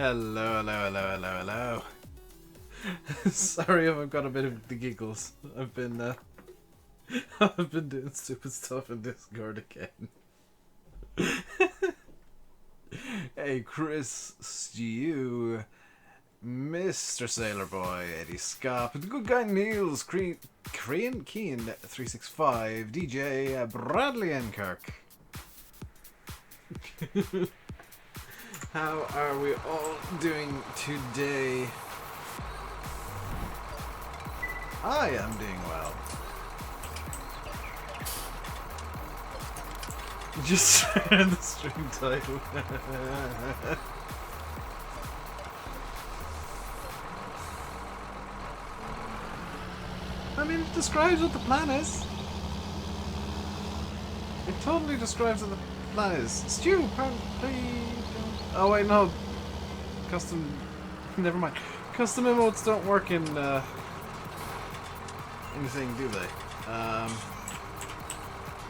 Hello, hello, hello, hello, hello. Sorry if I've got a bit of the giggles. I've been I've been doing stupid stuff in Discord again. Hey, Chris, Stew, Mr. Sailor Boy, Eddie Scott, the good guy Niels, Crane Keen 365, DJ Bradley Enkirk. How are we all doing today? I am doing well. Just the stream title. I mean, it describes what the plan is. It totally describes what the plan is. Stu, please. Oh wait, no. Custom. Never mind. Custom emotes don't work in anything, do they?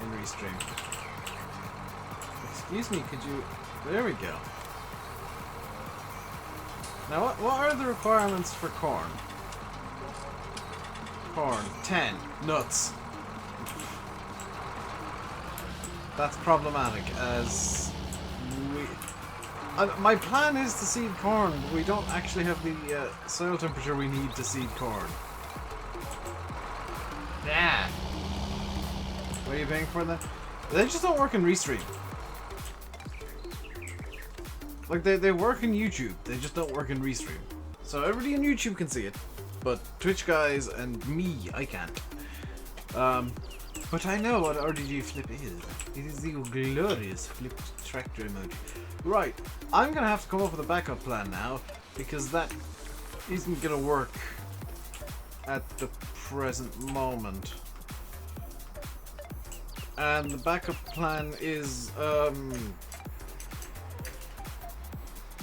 In Restream. Excuse me, could you? There we go. Now, what are the requirements for corn? Corn 10 nuts. That's problematic, as we. My plan is to seed corn, but we don't actually have the soil temperature we need to seed corn. Yeah. What are you paying for that? They just don't work in Restream. Like, they work in YouTube, they just don't work in Restream. So everybody on YouTube can see it, but Twitch guys and me, I can't. But I know what RDG flip is. It is the glorious flipped tractor emoji. Right, I'm gonna have to come up with a backup plan now, because that isn't gonna work at the present moment. And the backup plan is,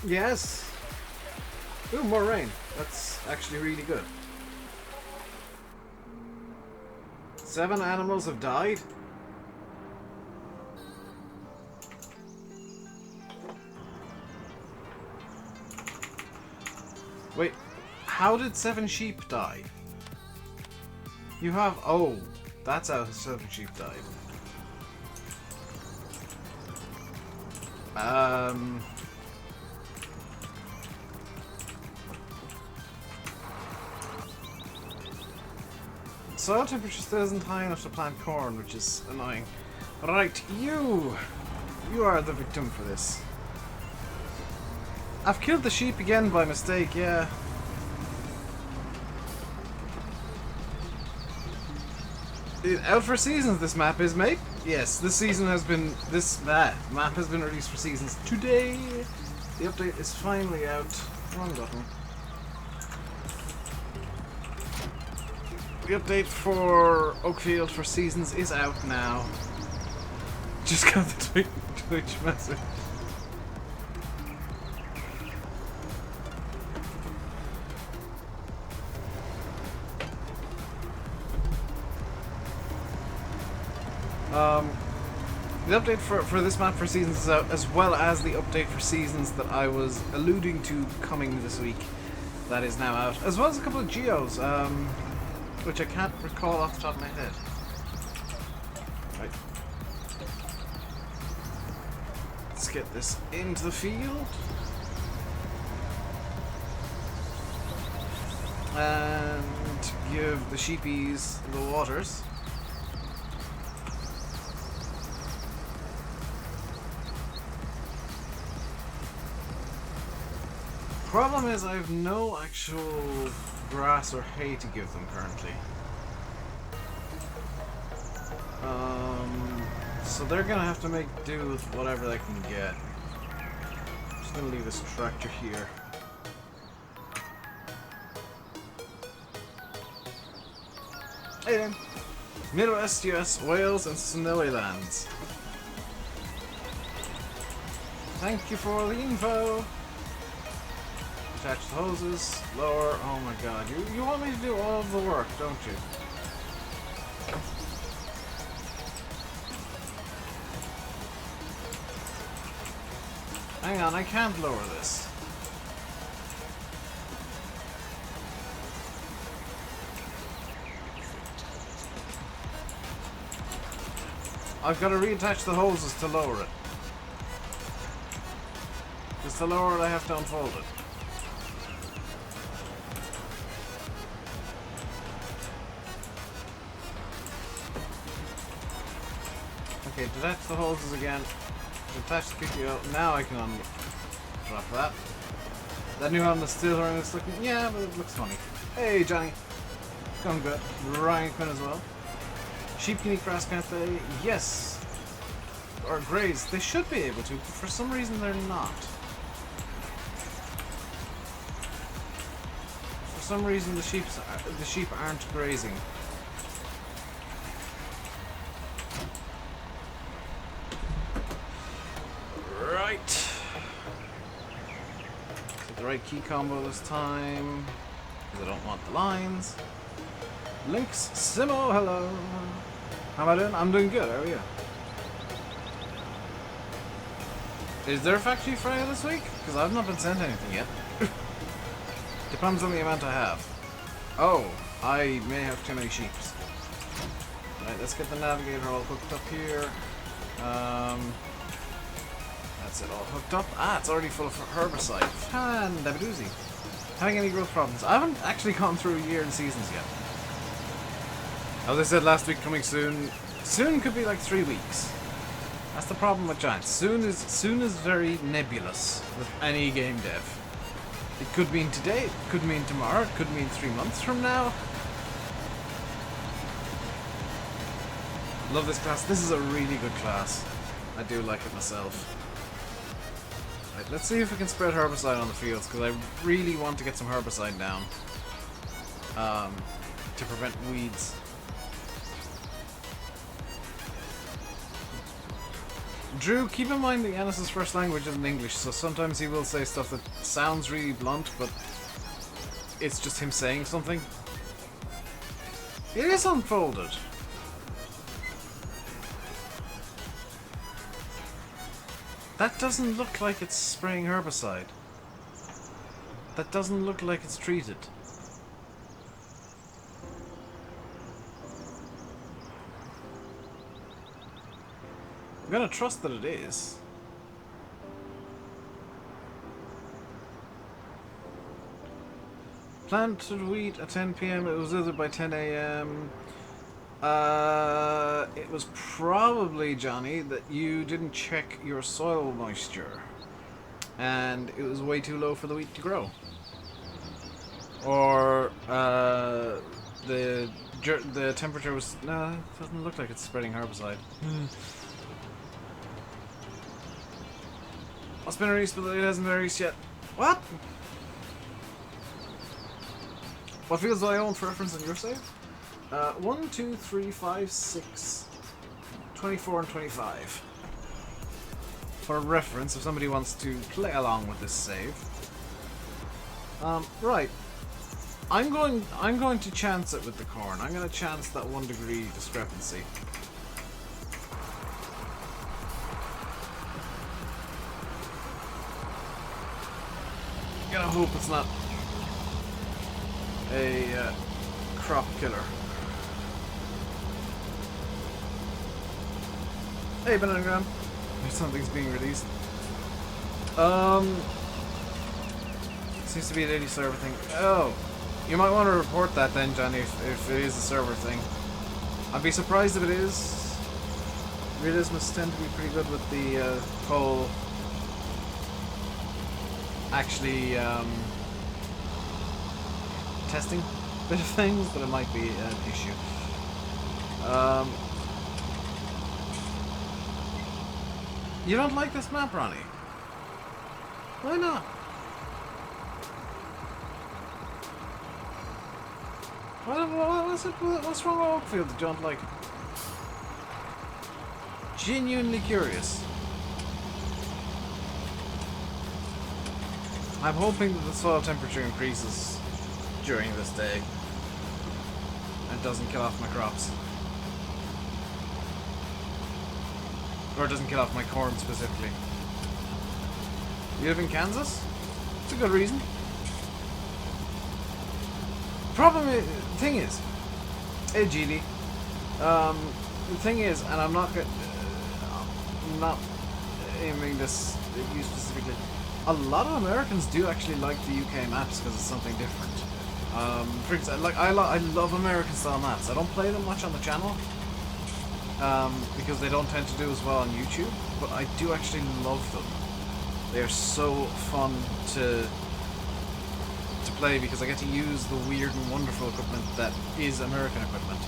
yes. Ooh, more rain. That's actually really good. 7 animals have died? Wait, how did 7 sheep die? You have... oh, that's how 7 sheep died. Soil temperature still isn't high enough to plant corn, which is annoying. Right, you are the victim for this. I've killed the sheep again by mistake, yeah. Out for seasons this map is, mate? Yes, this map has been released for seasons today. The update is finally out. Wrong button. The update for Oakfield for seasons is out now. Just got the Twitch message. The update for this map for seasons is out, as well as the update for seasons that I was alluding to coming this week. That is now out, as well as a couple of geos, which I can't recall off the top of my head. Right. Let's get this into the field. And give the sheepies the waters. Problem is, I have no actual grass or hay to give them currently. So they're gonna have to make do with whatever they can get. I'm just gonna leave this tractor here. Hey then! Midwest US, Wales and snowy lands. Thank you for the info! Attach the hoses, lower, oh my god, you want me to do all of the work, don't you? Hang on, I can't lower this. I've got to reattach the hoses to lower it. Because to lower it, I have to unfold it. Okay, detach the hoses again. Detach the PTO. Now I can drop that. That new Honda still is looking. Yeah, but it looks funny. Hey, Johnny. Going good. Ryan Quinn as well. Sheep can eat grass, can't they? Yes. Or graze. They should be able to, but for some reason they're not. For some reason the sheep aren't grazing. Right. Get the right key combo this time. Because I don't want the lines. Lynx Simo, hello. How am I doing? I'm doing good, how are you? Is there a Factory Friday this week? Because I've not been sent anything yet. Depends on the amount I have. Oh, I may have too many sheeps. Right, let's get the navigator all hooked up here. That's it all hooked up. Ah, it's already full of herbicide. Fan-dabba-doozy. Having any growth problems? I haven't actually gone through a year in seasons yet. As I said last week, coming soon. Soon could be like 3 weeks. That's the problem with Giants. Soon is very nebulous with any game dev. It could mean today, it could mean tomorrow, it could mean 3 months from now. Love this class. This is a really good class. I do like it myself. Right, let's see if we can spread herbicide on the fields, because I really want to get some herbicide down to prevent weeds. Drew, keep in mind that Yanis's first language isn't English, so sometimes he will say stuff that sounds really blunt, but it's just him saying something. It is unfolded. That doesn't look like it's spraying herbicide. That doesn't look like it's treated. I'm gonna trust that it is. Planted wheat at 10 PM. It was withered by 10 AM. It was probably, Johnny, that you didn't check your soil moisture. And it was way too low for the wheat to grow. Or, the temperature was... No, it doesn't look like it's spreading herbicide. It's been released, but it hasn't been released yet. What? What fields do I own for reference in your save? 1, 2, 3, 5, 6, 24, and 25. For reference, if somebody wants to play along with this save. Right. I'm going to chance it with the corn. I'm going to chance that 1 degree discrepancy. I hope it's not a crop killer. Hey, Bananagram. Something's being released. Seems to be a daily server thing. Oh, you might want to report that then, Johnny, if it is a server thing. I'd be surprised if it is. Realisms tend to be pretty good with the whole actually testing bit of things, but it might be an issue. You don't like this map, Ronnie? Why not? What's wrong with Oakfield that you don't like? Genuinely curious. I'm hoping that the soil temperature increases during this day and doesn't kill off my crops. Or it doesn't kill off my corn specifically. You live in Kansas? It's a good reason. Thing is, hey GD, the thing is, and I'm not gonna, not aiming this at you specifically. A lot of Americans do actually like the UK maps because it's something different. For example, like I love American style maps. I don't play them much on the channel because they don't tend to do as well on YouTube. But I do actually love them. They are so fun to play because I get to use the weird and wonderful equipment that is American equipment.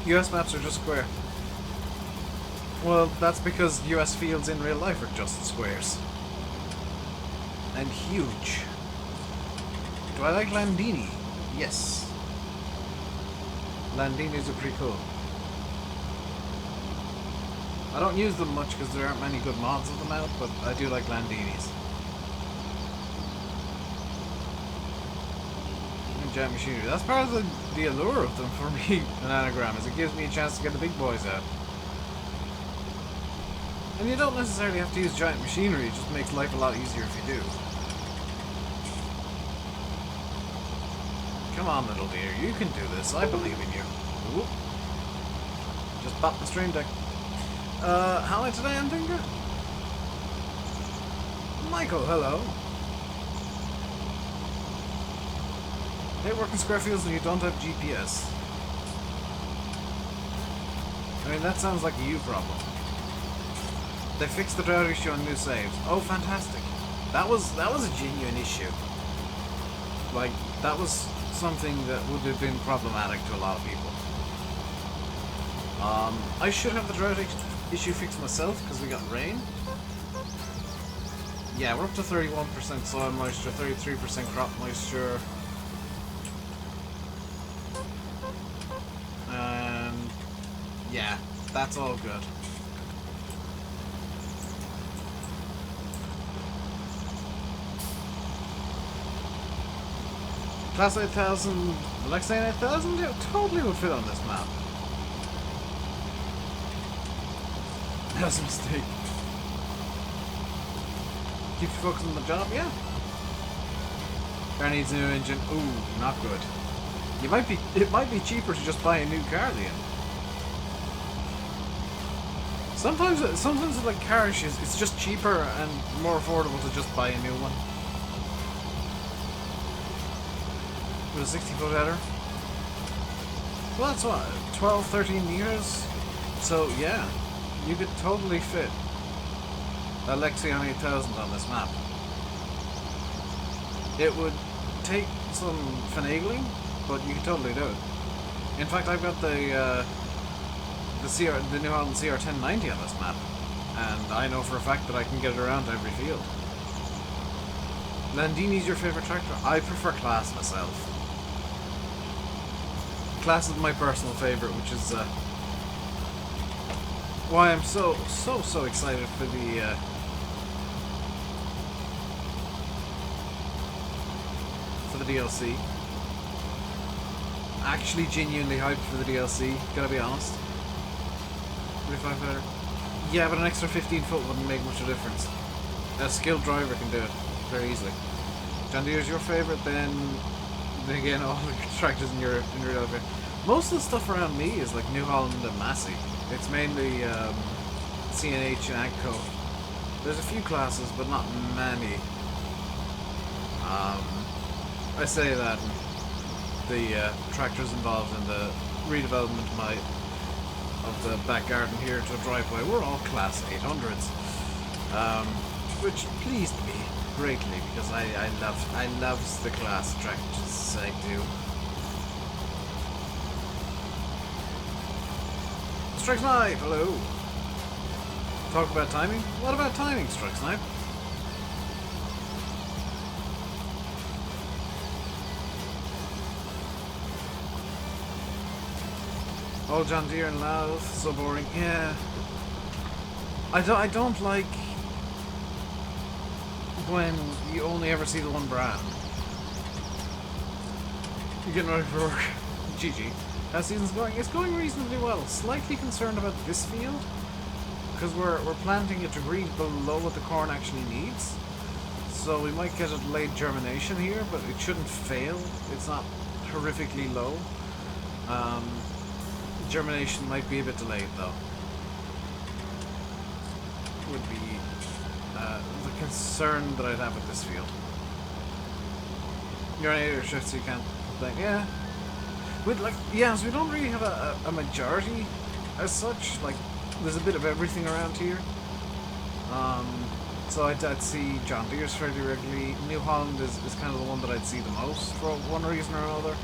US maps are just square. Well, that's because US fields in real life are just squares. And huge. Do I like Landini? Yes. Landinis are pretty cool. I don't use them much because there aren't many good mods of them out, but I do like Landinis. And giant machinery. That's part of the allure of them for me, an anagram, is it gives me a chance to get the big boys out. And you don't necessarily have to use giant machinery, it just makes life a lot easier if you do. Come on, little dear, you can do this, I believe in you. Ooh. Just pop the stream deck. How am I today, Antinga? Michael, hello. They work in square fields and you don't have GPS. I mean, that sounds like a you problem. They fixed the drought issue on new saves. Oh, fantastic. That was a genuine issue. Like, that was something that would have been problematic to a lot of people. I should have the drought issue fixed myself because we got rain. Yeah, we're up to 31% soil moisture, 33% crop moisture. And yeah, that's all good. Class 8000, Lexane 8000? Yeah, totally would fit on this map. That's a mistake. Keep you focused on the job, yeah. Car needs a new engine. Ooh, not good. It might be cheaper to just buy a new car then. Sometimes with like car issues, it's just cheaper and more affordable to just buy a new one. With a 60-foot header. Well, that's what, 12, 13 meters? So, yeah, you could totally fit a Lexion 8000 on this map. It would take some finagling, but you could totally do it. In fact, I've got the New Holland CR 1090 on this map, and I know for a fact that I can get it around to every field. Landini's your favorite tractor? I prefer Class myself. Class is my personal favorite, which is why I'm so excited for the DLC. Actually, genuinely hyped for the DLC. Gotta be honest. 45 header. Yeah, but an extra 15 foot wouldn't make much of a difference. A skilled driver can do it very easily. John Deere's your favorite, then again, all the tractors in your outfit. Most of the stuff around me is like New Holland and Massey. It's mainly CNH and AGCO. There's a few classes, but not many. I say that the tractors involved in the redevelopment of the back garden here to a driveway were all Class 800s, which pleased me greatly because I love the Class tractors. I do. Strike Snipe, hello. Talk about timing? What about timing, Strike Snipe? Oh, John Deere and Louth, so boring. Yeah. I don't like when you only ever see the one brand. You're getting ready for work. GG. How season's going? It's going reasonably well. Slightly concerned about this field because we're planting a degree below what the corn actually needs. So we might get a late germination here, but it shouldn't fail. It's not horrifically low. Um, germination might be a bit delayed though. Would be the concern that I'd have with this field. You're on 8 shift, so you can't complain. Yeah. So we don't really have a majority as such. Like, there's a bit of everything around here. So I'd see John Deere's fairly regularly. New Holland is kind of the one that I'd see the most for one reason or another.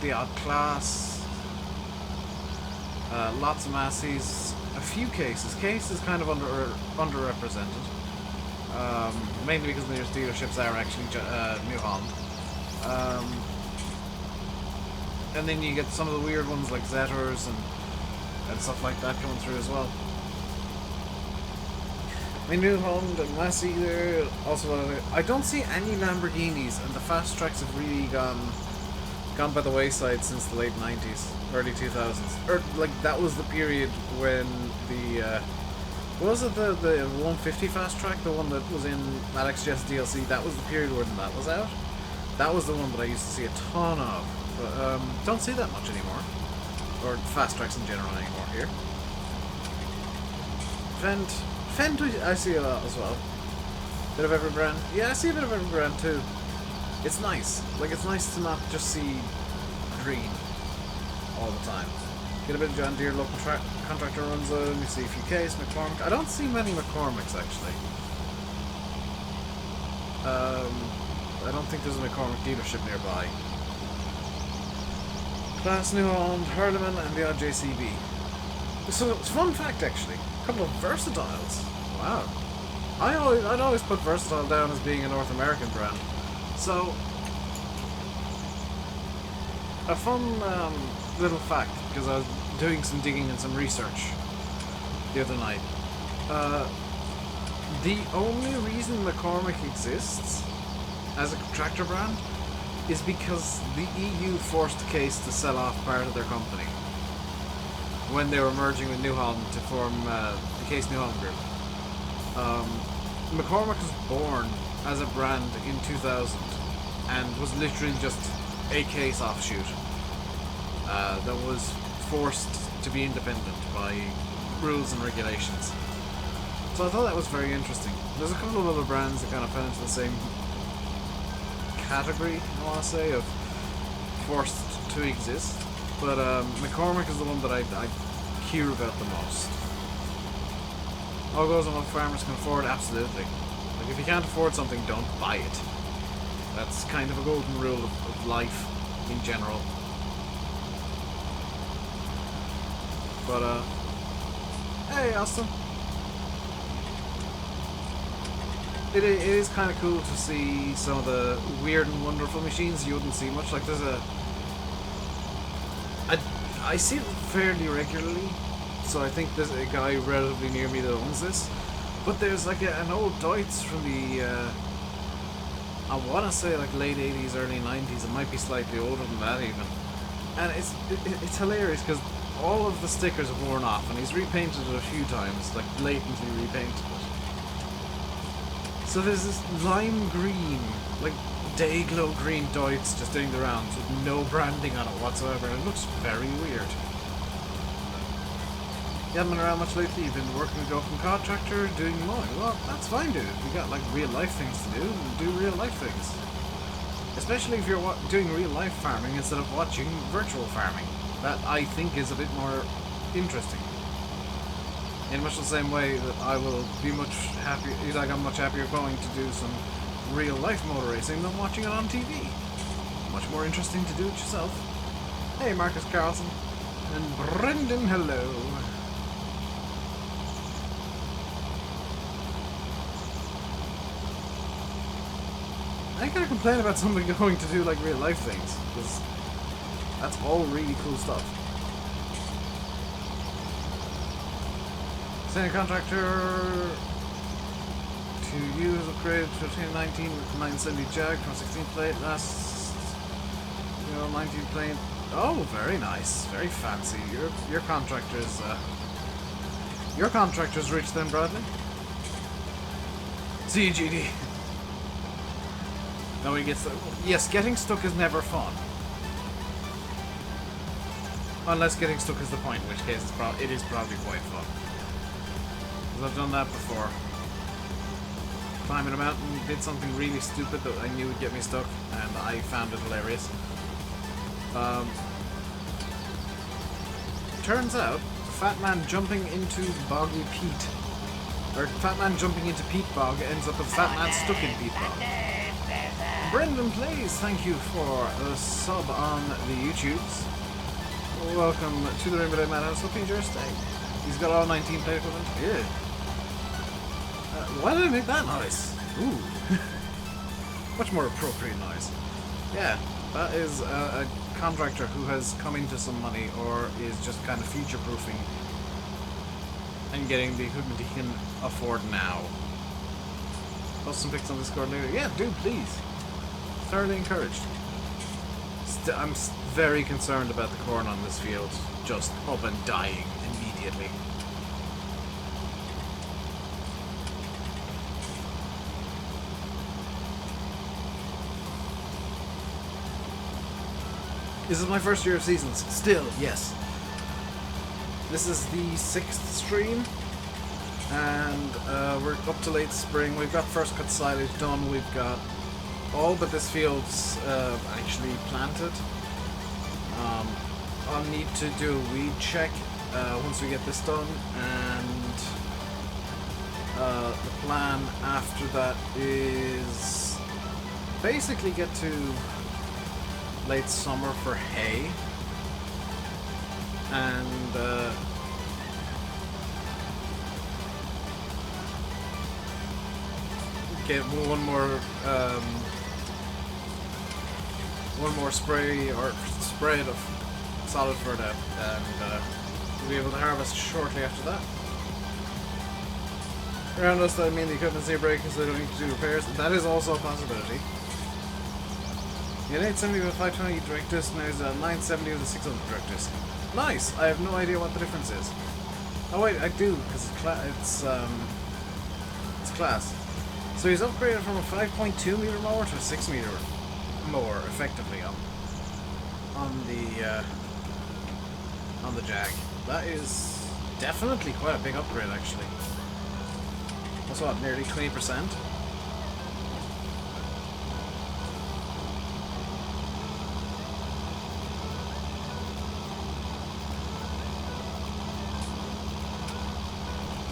The odd class. Lots of Massey's. A few cases. Case is kind of underrepresented. Mainly because the nearest dealerships are actually New Holland. And then you get some of the weird ones like Zetters and stuff like that coming through as well. I mean, New Holland and Massey there. Also, I don't see any Lamborghinis, and the fast tracks have really gone by the wayside since the late 90s, early 2000s. Or like that was the period when the was it the 150 fast track, the one that was in Alex Jess DLC? That was the period when that was out. That was the one that I used to see a ton of, but don't see that much anymore, or fast tracks in general anymore here. Fendt I see a lot as well. Bit of every brand. Yeah, I see a bit of every brand too. It's nice. Like, it's nice to not just see green all the time. Get a bit of John Deere, local contractor runs them. You see a few Case, McCormick. I don't see many McCormicks, actually. I don't think there's a McCormick dealership nearby. Class, New Holland, Hurleman, and the odd JCB. So, it's a fun fact, actually. A couple of Versatiles. Wow. I'd always put Versatile down as being a North American brand. So, a fun little fact, because I was doing some digging and some research the other night. The only reason McCormick exists as a tractor brand is because the EU forced Case to sell off part of their company when they were merging with New Holland to form the Case New Holland Group. McCormick was born as a brand in 2000 and was literally just a Case offshoot that was forced to be independent by rules and regulations. So I thought that was very interesting. There's a couple of other brands that kind of fell into the same category, I want to say, of forced to exist. But McCormick is the one that I hear about the most. All goes on what farmers can afford, absolutely. Like, if you can't afford something, don't buy it. That's kind of a golden rule of life in general. But, hey, Austin. It is kind of cool to see some of the weird and wonderful machines you wouldn't see much. Like, there's I see it fairly regularly, so I think there's a guy relatively near me that owns this. But there's like an old Deutz from the, I want to say like late 80s, early 90s. It might be slightly older than that even. And it's hilarious because all of the stickers have worn off, and he's repainted it a few times, like blatantly repainted it. So there's this lime green, like day glow green Deutz just doing the rounds with no branding on it whatsoever, and it looks very weird. You haven't been around much lately, you've been working with your open contractor, doing mowing. Well, that's fine, dude. We got like real life things to do real life things. Especially if you're doing real life farming instead of watching virtual farming. That, I think, is a bit more interesting. In much the same way that I will be much happier, like I'm much happier going to do some real life motor racing than watching it on TV. Much more interesting to do it yourself. Hey, Marcus Carlson. And Brendan, hello. I ain't gonna complain about somebody going to do like real life things, because that's all really cool stuff. Senior contractor to you has upgraded to 2019 with 970 Jag from 16 plate last 19 plate. Oh, very nice, very fancy. Your contractor's rich then, Bradley. See you, GD. No, he gets yes. Getting stuck is never fun. Unless getting stuck is the point, in which case it is probably quite fun. Because I've done that before. Climbing a mountain, did something really stupid that I knew would get me stuck, and I found it hilarious. Turns out, Fat Man jumping into boggy peat, or Fat Man jumping into peat bog ends up with Fat Man stuck in peat bog. Brendan Plays, thank you for a sub on the YouTubes. Welcome to the RainbowDave Madhouse. Hope you enjoy your stay. He's got all 19 play equipment. Yeah. Why did I make that noise? Ooh. Much more appropriate noise. Yeah, that is a contractor who has come into some money or is just kind of future-proofing and getting the equipment he can afford now. Post some pics on Discord later. Yeah, do, please. Thoroughly encouraged. I'm very concerned about the corn on this field just up and dying immediately. This is my first year of seasons. Still, yes. This is the 6th stream, and we're up to late spring. We've got first cut silage done. We've got all but this field's actually planted. I'll need to do a weed check once we get this done, and the plan after that is basically get to late summer for hay, and get one more spray or spread of solid fertile, and we'll be able to harvest shortly after that. Around us, that mean the equipment's near breaking, so they don't need to do repairs. That is also a possibility. The 870 with a 520 direct disc, now is a 970 with a 600 direct disc. Nice! I have no idea what the difference is. Oh wait, I do, because it's class. So he's upgraded from a 5.2 meter mower to a 6 meter mower, effectively, on the Jag. That is definitely quite a big upgrade, actually. That's what, nearly 20%?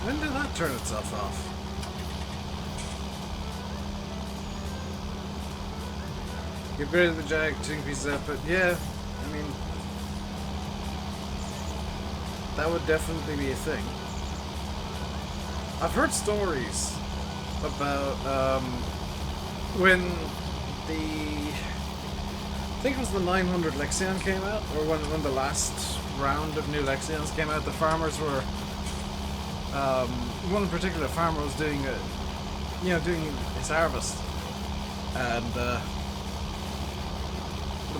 When did that turn itself off? You upgraded the Jag to increase output. Yeah, I mean, that would definitely be a thing. I've heard stories about when I think it was the 900 Lexion came out, or when the last round of new Lexions came out, the farmers were one particular farmer was doing his harvest, and the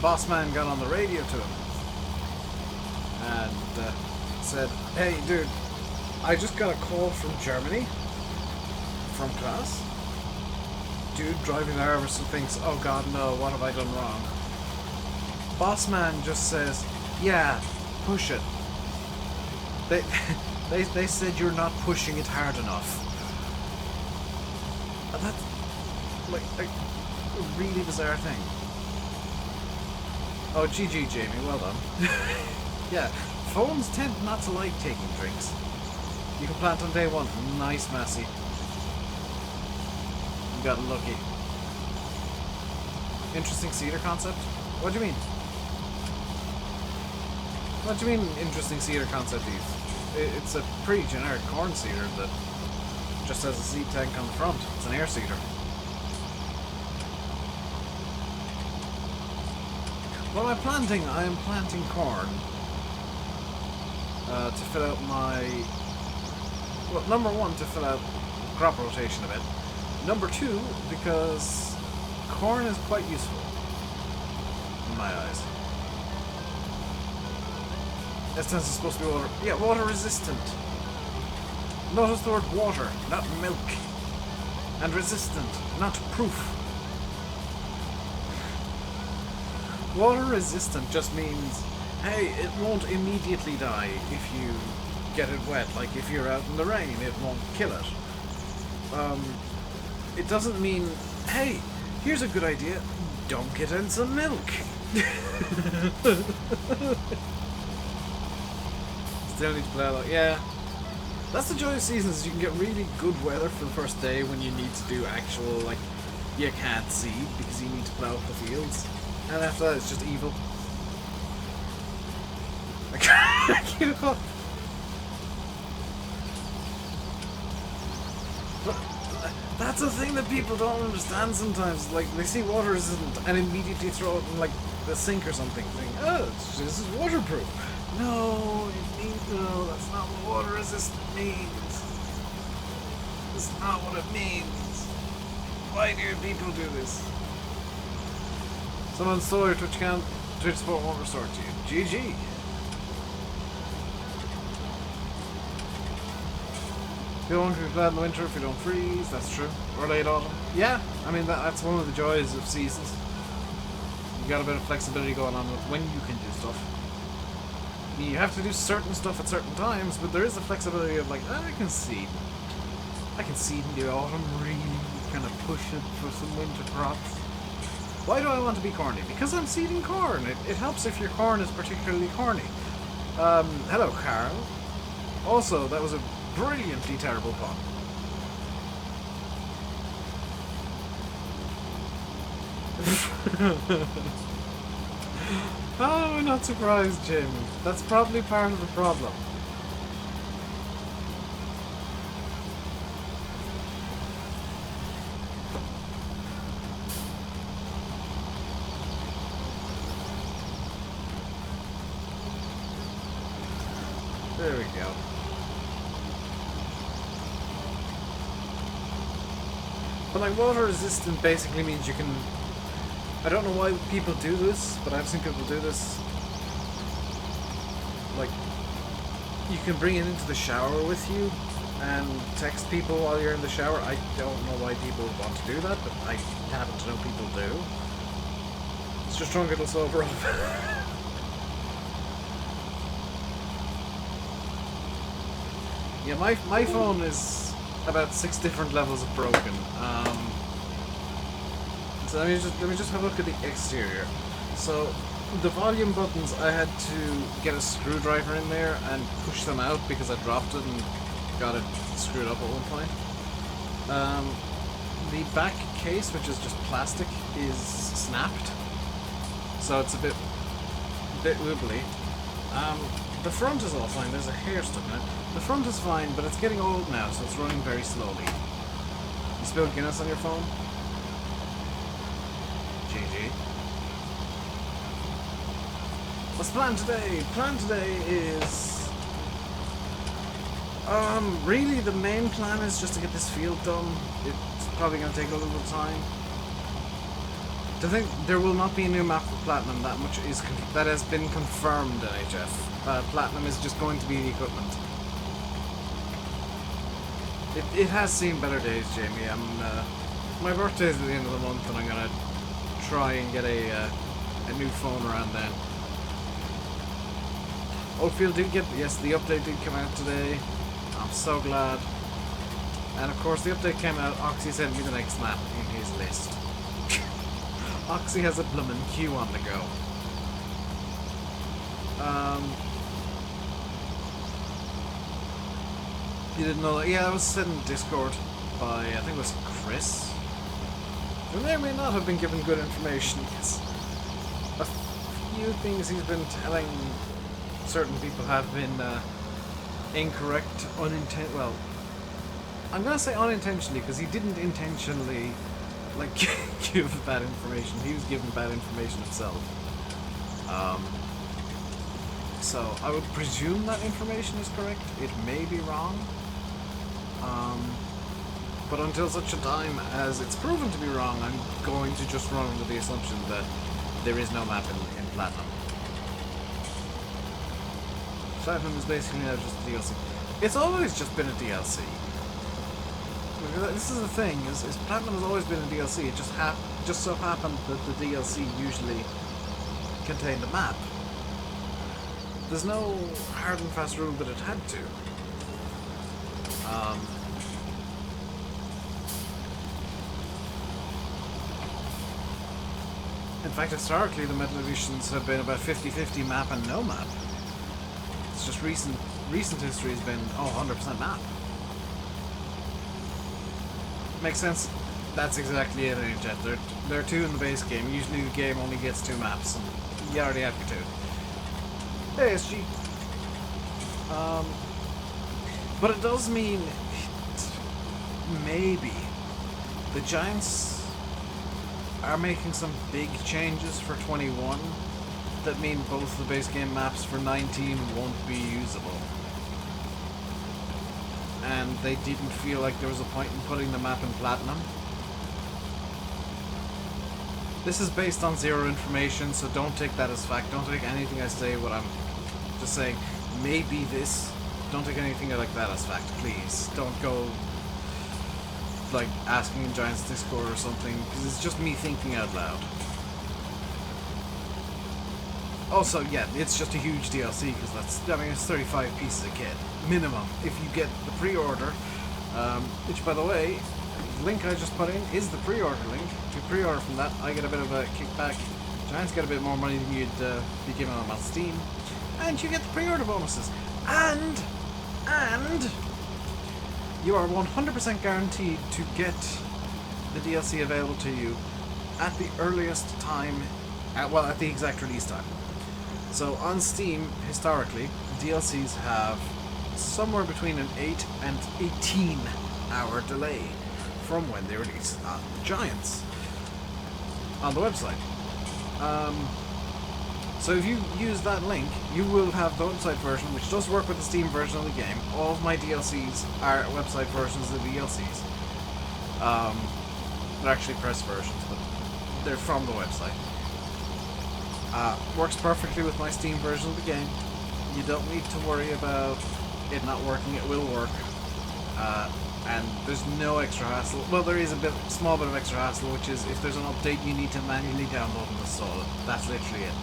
boss man got on the radio to him and said, "Hey dude, I just got a call from Germany, from class. Dude driving the harvester thinks, oh god no, what have I done wrong?" Boss man just says, "Yeah, push it. They said you're not pushing it hard enough." And that's like a really bizarre thing. Oh, GG, Jamie, well done. Yeah, phones tend not to like taking drinks. You can plant on day one. Nice, Massey. You got lucky. Interesting cedar concept? What do you mean? What do you mean, interesting cedar concept, Eve? It's a pretty generic corn cedar that just has a seed tank on the front. It's an air cedar. What am I planting? I am planting corn to fill out my... Well, number one, to fill out crop rotation a bit. Number two, because corn is quite useful in my eyes. Essence is supposed to be water. Yeah, water resistant. Notice the word water, not milk. And resistant, not proof. Water resistant just means hey, it won't immediately die if you get it wet. Like if you're out in the rain, it won't kill it. It doesn't mean, hey, here's a good idea, dunk it in some milk. Still need to play out. Yeah, that's the joy of seasons, is you can get really good weather for the first day when you need to do actual, like, you can't seed because you need to plow up the fields. And after that, it's just evil. I can't keep up. That's the thing that people don't understand sometimes. Like, they see water resistant and immediately throw it in, like, the sink or something. Think, oh, this is waterproof. No, it means, no, that's not what water resistant means. That's not what it means. Why do people do this? Someone stole your Twitch account. Twitch support won't restore to you. GG. You don't want to be glad in the winter if you don't freeze. That's true. Or late autumn. Yeah, I mean that's one of the joys of seasons. You got a bit of flexibility going on with when you can do stuff. You have to do certain stuff at certain times, but there is a flexibility of like, I can seed. I can seed in the autumn, really kind of push it for some winter crops. Why do I want to be corny? Because I'm seeding corn. It helps if your corn is particularly corny. Hello, Carl. Also, that was a brilliantly terrible pun. Oh, I'm not surprised, Jim. That's probably part of the problem. There we go. But like, water resistant basically means you can... I don't know why people do this, but I've seen people do this. Like, you can bring it into the shower with you and text people while you're in the shower. I don't know why people want to do that, but I happen to know people do. It's just drunk, it'll sober up. Yeah, my phone is about 6 different levels of broken. So let me just have a look at the exterior. So the volume buttons, I had to get a screwdriver in there and push them out because I dropped it and got it screwed up at one point. The back case, which is just plastic, is snapped, so it's a bit wibbly. The front is all fine. There's a hair stuck in it. The front is fine, but it's getting old now, so it's running very slowly. You spilled Guinness on your phone? GG. What's planned today? Plan today is... really the main plan is just to get this field done. It's probably going to take a little bit of time. To think there will not be a new map for Platinum, that much is that has been confirmed in HF. Platinum is just going to be the equipment. It has seen better days, Jamie. My birthday's at the end of the month, and I'm gonna try and get a new phone around then. Oakfield did get, yes, the update did come out today. I'm so glad. And of course, the update came out. Oxy sent me the next map in his list. Oxy has a bloomin' queue on the go. You didn't know that? Yeah, I was sent in Discord by, I think it was Chris. Who may or may not have been given good information. Yes. A few things he's been telling certain people have been incorrect, well, I'm gonna say unintentionally, because he didn't intentionally, like, give bad information. He was given bad information himself. So I would presume that information is correct. It may be wrong. But until such a time as it's proven to be wrong, I'm going to just run under the assumption that there is no map in Platinum. Platinum is basically now just a DLC. It's always just been a DLC. This is the thing, is Platinum has always been a DLC. It just so happened that the DLC usually contained a map. There's no hard and fast rule that it had to. In fact, historically, the Metal Editions have been about 50-50 map and no map. It's just recent history has been, 100% map. Makes sense. That's exactly it, Chat. There are 2 in the base game. Usually the game only gets 2 maps, and you already have your 2. Hey, SG. But it does mean maybe the Giants are making some big changes for 21 that mean both the base game maps for 19 won't be usable. And they didn't feel like there was a point in putting the map in Platinum. This is based on zero information, so don't take that as fact. Don't take anything I say what I'm just saying. Maybe this. Don't take anything like that as fact, please. Don't go like asking in Giants Discord or something, because it's just me thinking out loud. Also, yeah, it's just a huge DLC, because it's 35 pieces of kit minimum if you get the pre-order, which, by the way, the link I just put in is the pre-order link. If you pre-order from that, I get a bit of a kickback. Giants get a bit more money than you'd be giving them on Steam, and you get the pre-order bonuses. And you are 100% guaranteed to get the DLC available to you at the earliest time, at the exact release time. So on Steam, historically, DLCs have somewhere between an 8 and 18 hour delay from when they release on Giants on the website. So if you use that link, you will have the website version, which does work with the Steam version of the game. All of my DLCs are website versions of the DLCs. They're actually press versions, but they're from the website. Works perfectly with my Steam version of the game. You don't need to worry about it not working. It will work. And there's no extra hassle. Well, there is a small bit of extra hassle, which is if there's an update, you need to manually download and install it. That's literally it.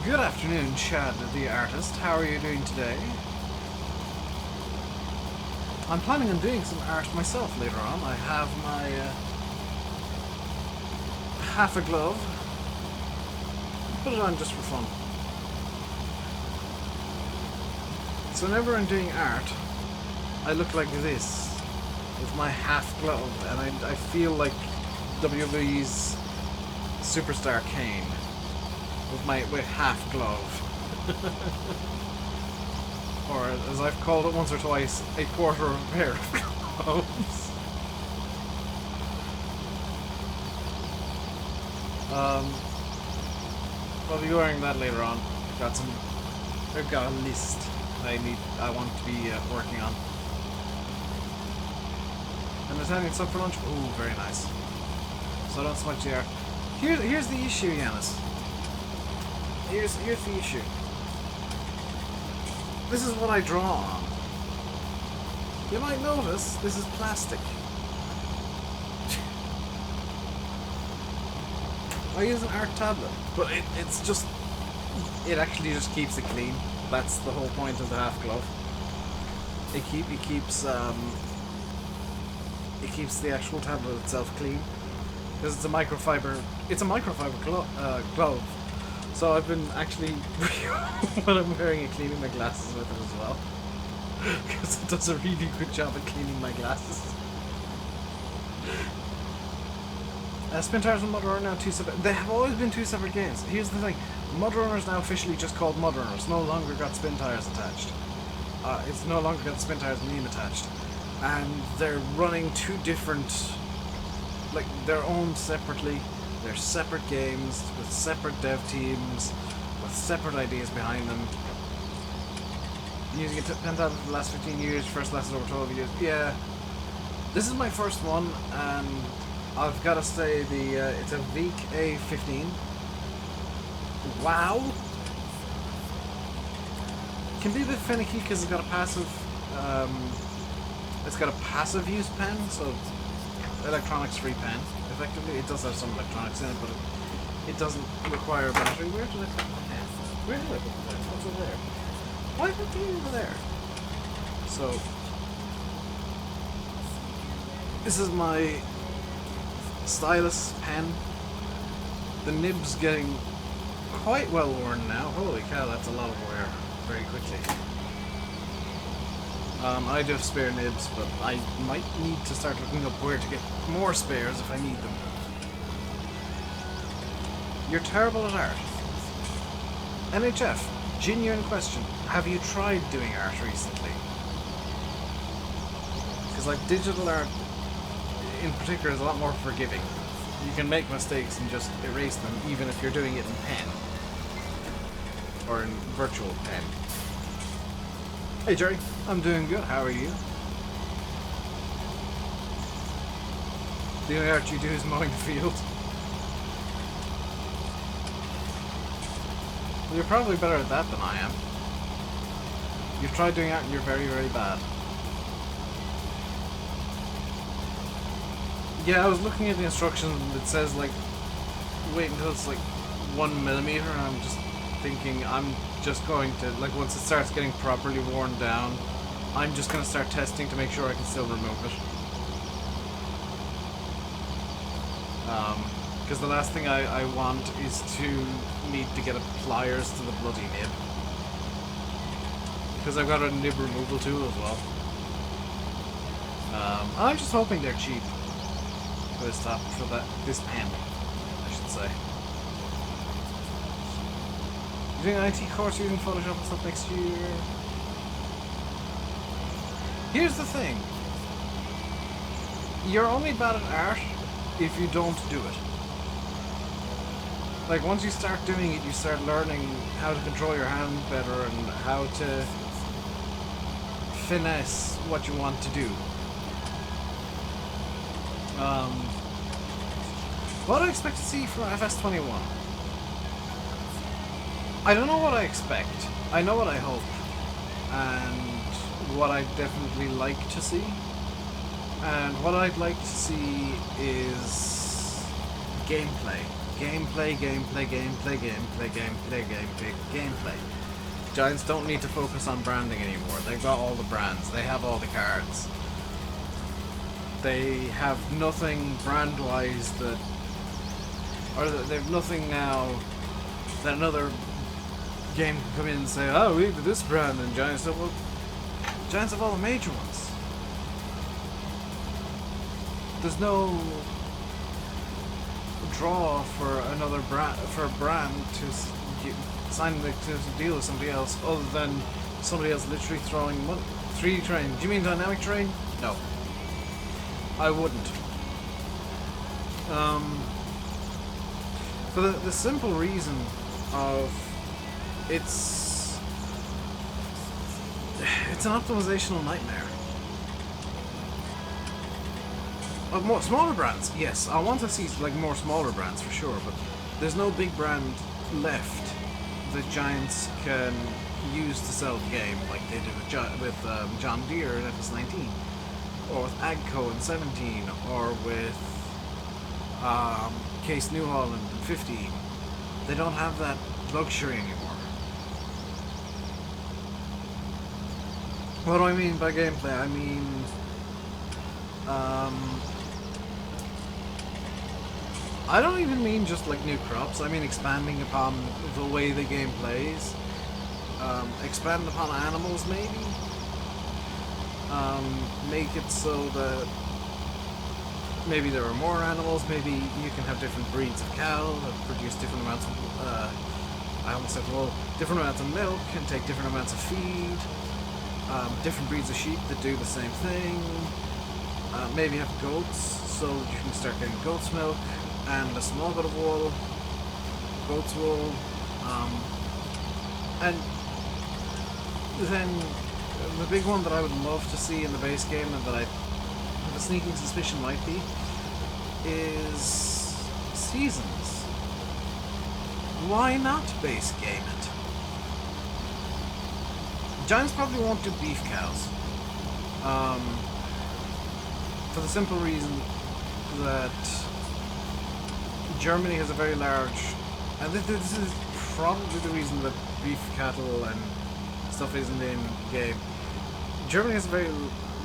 Good afternoon, Chad the artist. How are you doing today? I'm planning on doing some art myself later on. I have my half a glove. Put it on just for fun. So whenever I'm doing art, I look like this with my half glove, and I feel like WWE's Superstar Kane. With half glove. Or, as I've called it once or twice, a quarter of a pair of gloves. I'll be wearing that later on. I've got a list I want to be working on. An Italian sub for lunch? Ooh, very nice. So don't smudge the art. Here's the issue, Yanis. Here's the issue. This is what I draw on. You might notice this is plastic. I use an art tablet, but it actually just keeps it clean. That's the whole point of the half glove. It keeps the actual tablet itself clean because it's a microfiber glove. So I've been actually, when I'm wearing it, cleaning my glasses with it as well. Because it does a really good job at cleaning my glasses. Spin Tires and Mud Runner are now two separate. They have always been two separate games. Here's the thing. Mud Runner is now officially just called Mud Runner. It's no longer got Spin Tires attached. It's no longer got Spin Tires name attached. And they're running two different, like, they're owned separately. They're separate games with separate dev teams with separate ideas behind them. Been using it 10 times for the last 15 years. First lasted over 12 years. Yeah, this is my first one, and I've got to say it's a Veek A15. Wow. Can be a bit finicky because it's got a passive. It's got a passive use pen, so electronics free pen. Effectively, it does have some electronics in it, but it doesn't require a battery. Where did I put my pen? Where did I put my pen? What's over there? Why did it be over there? So, this is my stylus pen. The nib's getting quite well worn now. Holy cow, that's a lot of wear very quickly. I do have spare nibs, but I might need to start looking up where to get more spares if I need them. You're terrible at art. NHF, genuine question. Have you tried doing art recently? Because like digital art in particular is a lot more forgiving. You can make mistakes and just erase them even if you're doing it in pen. Or in virtual pen. Hey Jerry, I'm doing good. How are you? The only art you do is mowing the field. Well, you're probably better at that than I am. You've tried doing art and you're very, very bad. Yeah, I was looking at the instructions and it says like, wait until it's like 1mm, and I'm just thinking I'm just going to, like once it starts getting properly worn down, I'm just going to start testing to make sure I can still remove it. Because the last thing I want is to need to get a pliers to the bloody nib. Because I've got a nib removal tool as well. I'm just hoping they're cheap for this pen, I should say. Doing an IT course using Photoshop and stuff next year. Here's the thing. You're only bad at art if you don't do it. Like, once you start doing it, you start learning how to control your hand better and how to finesse what you want to do. What do I expect to see from FS21? I don't know what I expect. I know what I hope. And what I'd definitely like to see. And what I'd like to see is gameplay. Gameplay. Giants don't need to focus on branding anymore. They've got all the brands. They have all the cards. They have nothing brand-wise that... Or they have nothing now that another game can come in and say, oh, we have this brand, and Giants have... Well, Giants have all the major ones. There's no draw for another brand, for a brand to sign to deal with somebody else, other than somebody else literally throwing money. 3D terrain. Do you mean dynamic terrain? No. I wouldn't. For the simple reason of it's an optimizational nightmare. Of more smaller brands, yes, I want to see like more smaller brands for sure, but there's no big brand left that Giants can use to sell the game like they did with John Deere in FS19, or with Agco in 17, or with Case New Holland in 15. They don't have that luxury anymore. What do I mean by gameplay? I mean I don't even mean just like new crops. I mean expanding upon the way the game plays. Expand upon animals maybe. Make it so that maybe there are more animals. Maybe you can have different breeds of cow that produce different amounts of I almost said, well, different amounts of milk and take different amounts of feed. Different breeds of sheep that do the same thing. Maybe have goats, so you can start getting goat's milk and a small bit of wool, goat's wool, and then the big one that I would love to see in the base game, and that I have a sneaking suspicion might be, is seasons. Why not base game it? Giants probably won't do beef cows. For the simple reason that Germany has a very large And this is probably the reason that beef cattle and stuff isn't in game. Germany has a very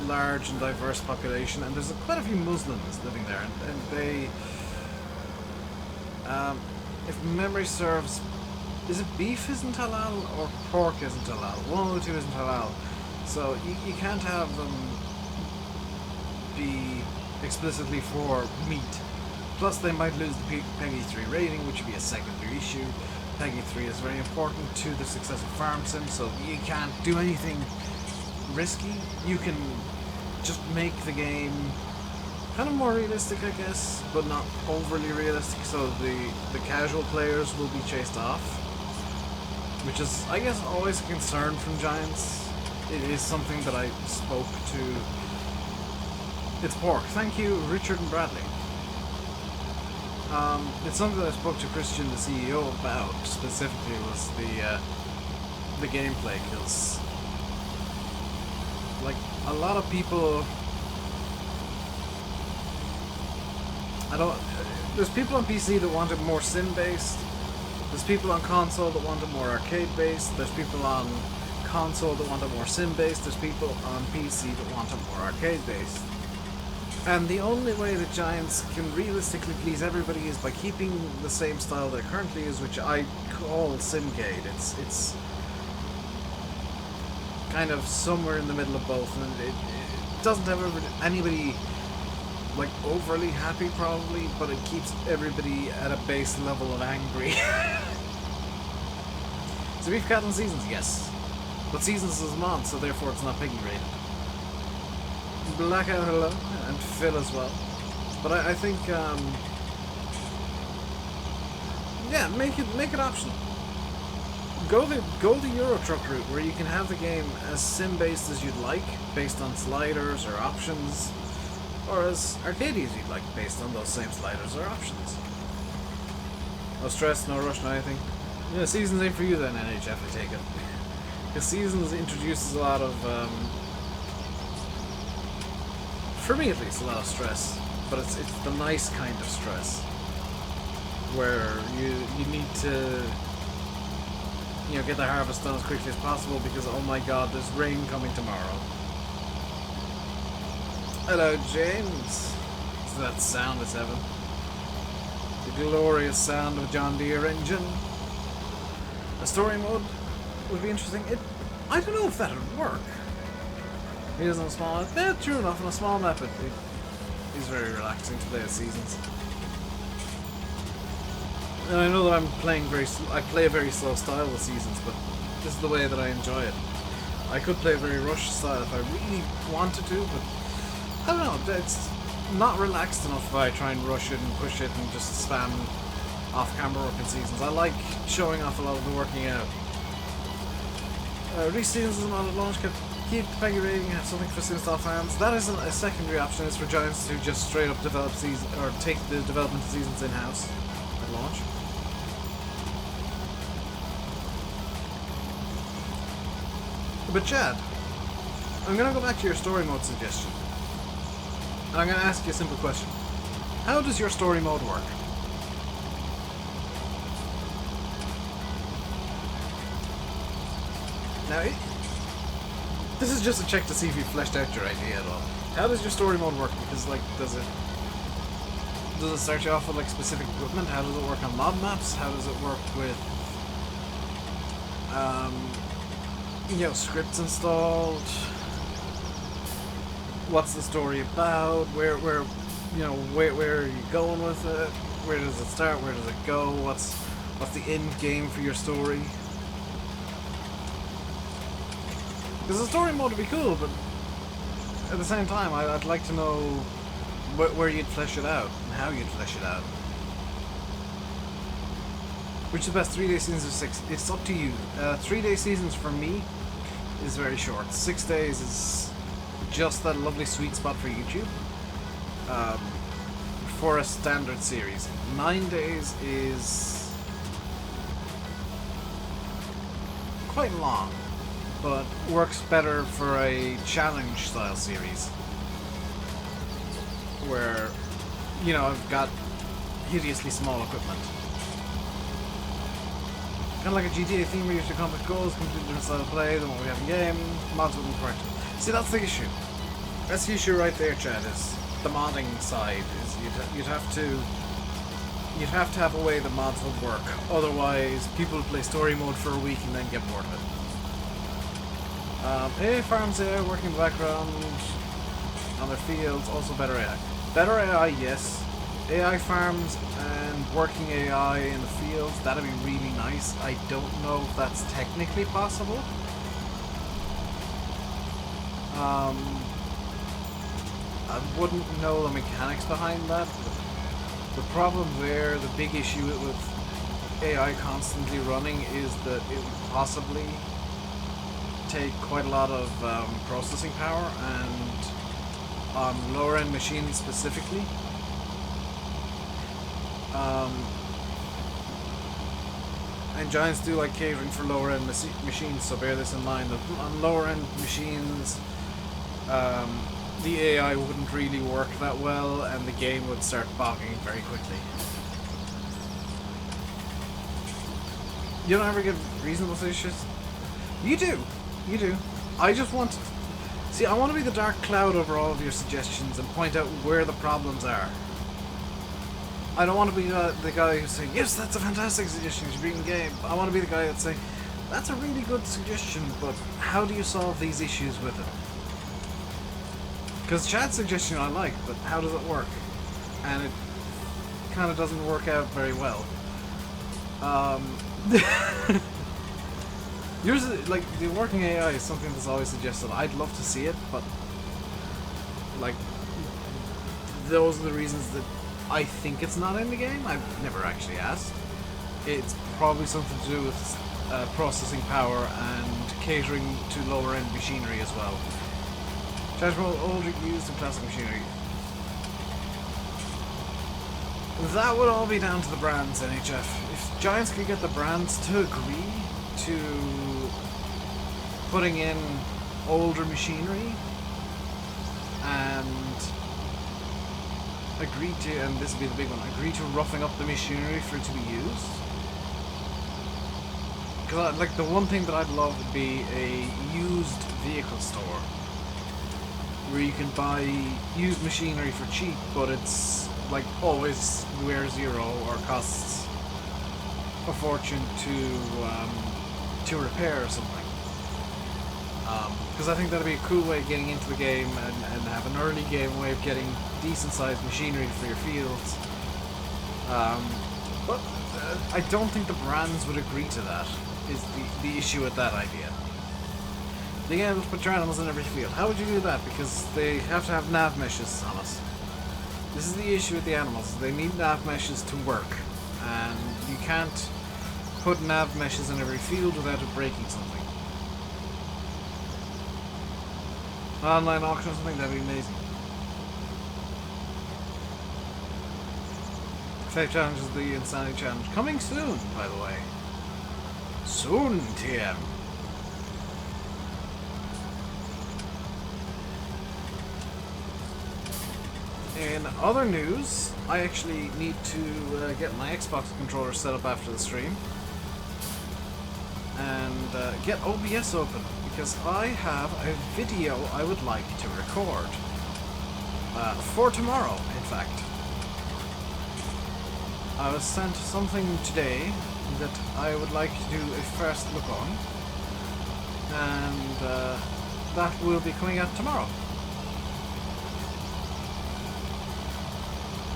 large and diverse population, and there's quite a few Muslims living there, and they, if memory serves, is it beef isn't halal or pork isn't halal? One of the two isn't halal, so you can't have them be explicitly for meat. Plus they might lose the PEGI 3 rating, which would be a secondary issue. PEGI 3 is very important to the success of Farm Sim, so you can't do anything risky. You can just make the game kind of more realistic, I guess, but not overly realistic, so the casual players will be chased off, which is, I guess, always a concern from Giants. It is something that I spoke to. It's pork. Thank you, Richard and Bradley. It's something that I spoke to Christian, the CEO, about specifically, was the gameplay, because like a lot of people, there's people on PC that want it more sim-based, there's people on console that want it more arcade-based, there's people on console that want it more sim-based, there's people on PC that want it more arcade-based. And the only way that Giants can realistically please everybody is by keeping the same style that it currently is, which I call Simcade. It's kind of somewhere in the middle of both, and it doesn't have anybody like overly happy probably, but it keeps everybody at a base level of angry. So we've gotten seasons, yes, but seasons is a month, so therefore it's not PEGI rated. Blackout, hello, and Phil as well. But I think, yeah, make it optional. Go the Euro Truck route, where you can have the game as sim-based as you'd like, based on sliders or options, or as arcadey as you'd like, based on those same sliders or options. No stress, no rush, no anything. Yeah, Seasons ain't for you then, NHF, I take it. Because Seasons introduces a lot of, for me at least, a lot of stress, but it's the nice kind of stress, where you need to, you know, get the harvest done as quickly as possible because, oh my god, there's rain coming tomorrow. Hello, James. It's that sound it's heaven. The glorious sound of John Deere engine. A story mode would be interesting. I don't know if that would work. He is on a small map. Yeah, true enough, on a small map it is very relaxing to play as Seasons. And I know that I play a very slow style with Seasons, but this is the way that I enjoy it. I could play a very rushed style if I really wanted to, but I don't know, it's not relaxed enough if I try and rush it and push it and just spam off-camera work in Seasons. I like showing off a lot of the working out. Release Seasons is not at launch. Keep the PEGI rating, have something for SimStyle fans. That isn't a secondary option, it's for Giants to just straight up develop Seasons, or take the development of Seasons in-house at launch. But Chad, I'm going to go back to your story mode suggestion. And I'm going to ask you a simple question. How does your story mode work? Now, this is just a check to see if you fleshed out your idea at all. How does your story mode work? Because, like, does it start you off with, like, specific equipment? How does it work on mob maps? How does it work with, you know, scripts installed? What's the story about? Where are you going with it? Where does it start? Where does it go? What's the end game for your story? Because the story mode would be cool, but at the same time, I'd like to know where you'd flesh it out and how you'd flesh it out. Which is the best, 3-day seasons or 6? It's up to you. 3-day seasons for me is very short. 6 days is just that lovely sweet spot for YouTube. For a standard series. 9 days is quite long, but works better for a challenge style series where, you know, I've got hideously small equipment. Kind of like a GTA theme where you have to accomplish goals, complete different style of play than what we have in game. Mods wouldn't correct it. See, that's the issue. That's the issue right there, Chad. Is the modding side. Is you'd have to have a way that mods would work. Otherwise, people play story mode for a week and then get bored of it. AI farms AI working in the background on their fields. Also better AI. Better AI, yes. AI farms and working AI in the fields, that'd be really nice. I don't know if that's technically possible. I wouldn't know the mechanics behind that. The problem there, the big issue with AI constantly running is that it would possibly take quite a lot of processing power, and on lower end machines specifically. And Giants do like catering for lower end machines, so bear this in mind. On lower end machines, the AI wouldn't really work that well, and the game would start bogging very quickly. You don't ever get reasonable suggestions? You do. You do. I just want to... See, I want to be the dark cloud over all of your suggestions and point out where the problems are. I don't want to be the guy who's saying, yes, that's a fantastic suggestion, you should be in game. I want to be the guy that's saying, that's a really good suggestion, but how do you solve these issues with it? Because Chad's suggestion I like, but how does it work? And it kind of doesn't work out very well. Yours, like, the working AI is something that's always suggested. I'd love to see it, but, like, those are the reasons that I think it's not in the game. I've never actually asked. It's probably something to do with processing power and catering to lower end machinery as well. Chargeable older used in classic machinery. That would all be down to the brands, NHF. If Giants could get the brands to agree to putting in older machinery and agree to, and this would be the big one, agree to roughing up the machinery for it to be used. Because, like, the one thing that I'd love would be a used vehicle store where you can buy used machinery for cheap, but it's, like, always wear zero or costs a fortune to repair or something. Because I think that'd be a cool way of getting into the game and have an early game way of getting decent sized machinery for your fields. But I don't think the brands would agree to that, is the issue with that idea. Yeah, let's put your animals in every field. How would you do that? Because they have to have nav meshes on us. This is the issue with the animals. They need nav meshes to work. And you can't put nav meshes in every field without it breaking something. Online auction or something, that'd be amazing. Safe challenge is the Insanity Challenge. Coming soon, by the way. Soon, TM. In other news, I actually need to get my Xbox controller set up after the stream and get OBS open, because I have a video I would like to record for tomorrow, in fact. I was sent something today that I would like to do a first look on, and that will be coming out tomorrow.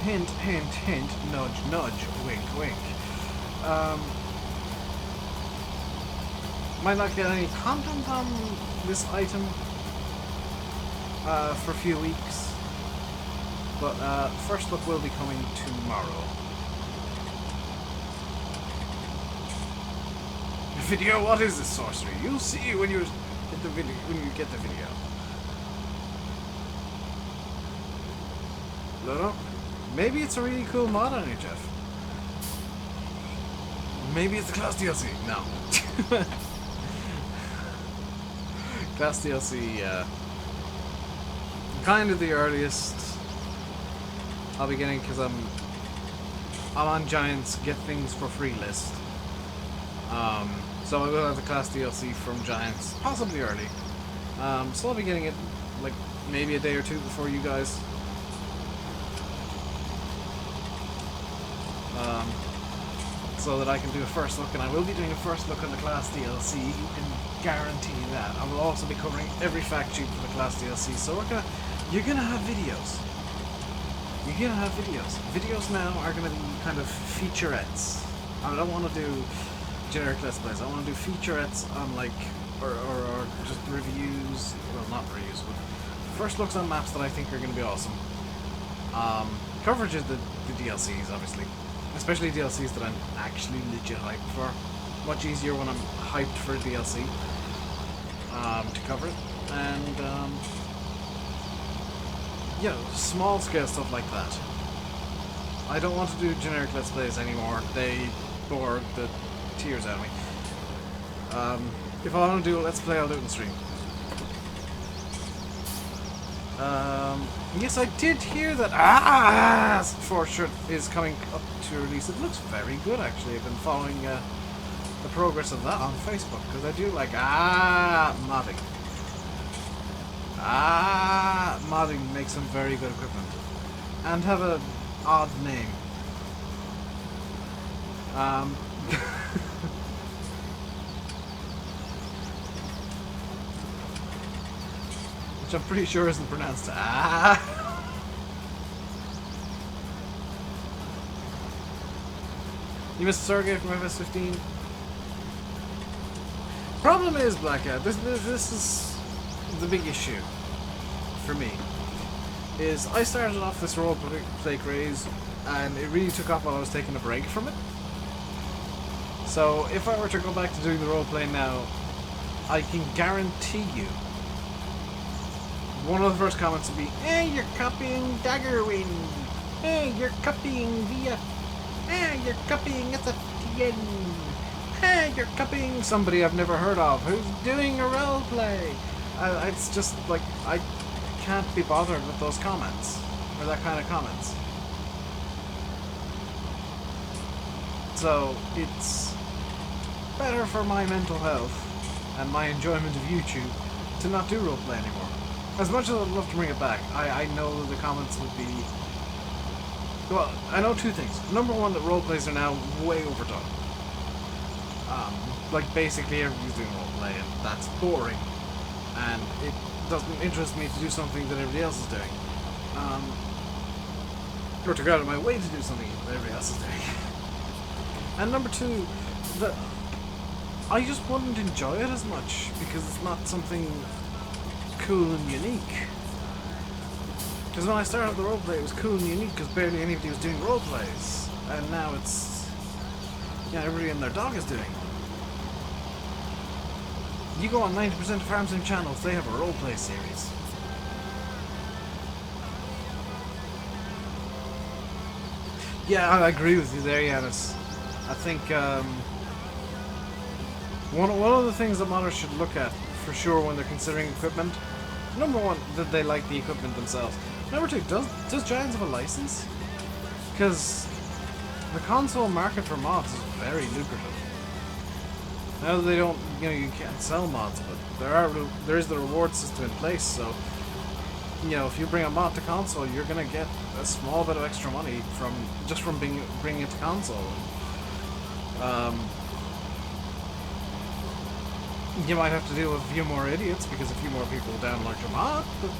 Hint, hint, hint, nudge, nudge, wink, wink. Might not get any content on this item for a few weeks, but first look will be coming tomorrow. Video? What is this sorcery? You'll see when you get the video. Load up. Maybe it's a really cool mod on HF. Maybe it's the class DLC. No. Class DLC, kind of the earliest I'll be getting, because I'm on Giants get things for free list. So I will have the class DLC from Giants, possibly early. So I'll be getting it like maybe a day or two before you guys. So that I can do a first look, and I will be doing a first look on the class DLC. You can guarantee that. I will also be covering every fact sheet for the class DLC. So you're gonna have videos. You're gonna have videos. Videos now are gonna be kind of featurettes. I don't want to do generic Let's Plays. I want to do featurettes on like, or just reviews. Well, not reviews, but first looks on maps that I think are gonna be awesome. Coverage of the DLCs, obviously. Especially DLCs that I'm actually legit hyped for. Much easier when I'm hyped for a DLC to cover it. And, small scale stuff like that. I don't want to do generic Let's Plays anymore. They bore the tears out of me. If I want to do a Let's Play, I'll do it in stream. Yes, I did hear that 4th shirt is coming up to release. It looks very good, actually. I've been following the progress of that on Facebook, because I do like modding. Modding makes some very good equipment. And have an odd name. Which I'm pretty sure isn't pronounced You missed Sergey from FS15. Problem is, Blackout, this is the big issue for me. Is I started off this roleplay craze, and it really took off while I was taking a break from it. So if I were to go back to doing the roleplay now, I can guarantee you one of the first comments would be, "Hey, you're copying Daggerwind. Hey, you're copying VF. Hey, you're copying SFTN. Hey, you're copying somebody I've never heard of who's doing a roleplay." It's just like, I can't be bothered with those comments, or that kind of comments. So it's better for my mental health and my enjoyment of YouTube to not do roleplay anymore. As much as I'd love to bring it back, I know the comments would be... Well, I know two things. Number one, that roleplays are now way overdone. Like, basically everybody's doing roleplay, and that's boring. And it doesn't interest me to do something that everybody else is doing. Or to go out of my way to do something that everybody else is doing. And number two, that I just wouldn't enjoy it as much, because it's not something cool and unique. Because when I started the roleplay, it was cool and unique because barely anybody was doing roleplays. And now it's... everybody and their dog is doing them. You go on 90% of Farm Sim channels, they have a roleplay series. Yeah, I agree with you there, Yanis. I think one of the things that modders should look at for sure when they're considering equipment, number one, that they like the equipment themselves. Number two, does Giants have a license? Because the console market for mods is very lucrative. Now they don't, you can't sell mods, but there is the reward system in place. So, if you bring a mod to console, you're gonna get a small bit of extra money from bringing it to console. You might have to deal with a few more idiots because a few more people download your mod, but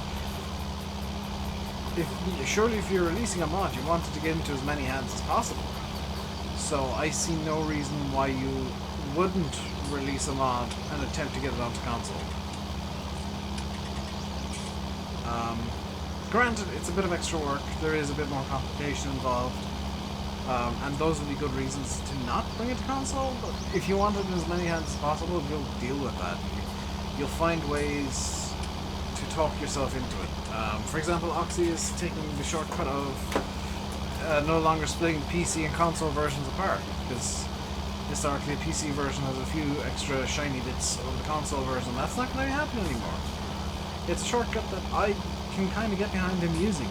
surely if you're releasing a mod, you want it to get into as many hands as possible. So I see no reason why you wouldn't release a mod and attempt to get it onto console. Granted, it's a bit of extra work, there is a bit more complication involved, and those would be good reasons to not bring it to console, but if you want it in as many hands as possible, you'll deal with that. You'll find ways to talk yourself into it. For example, Oxy is taking the shortcut of no longer splitting the PC and console versions apart, because historically a PC version has a few extra shiny bits over the console version. That's not going to happen anymore. It's a shortcut that I can kind of get behind him using.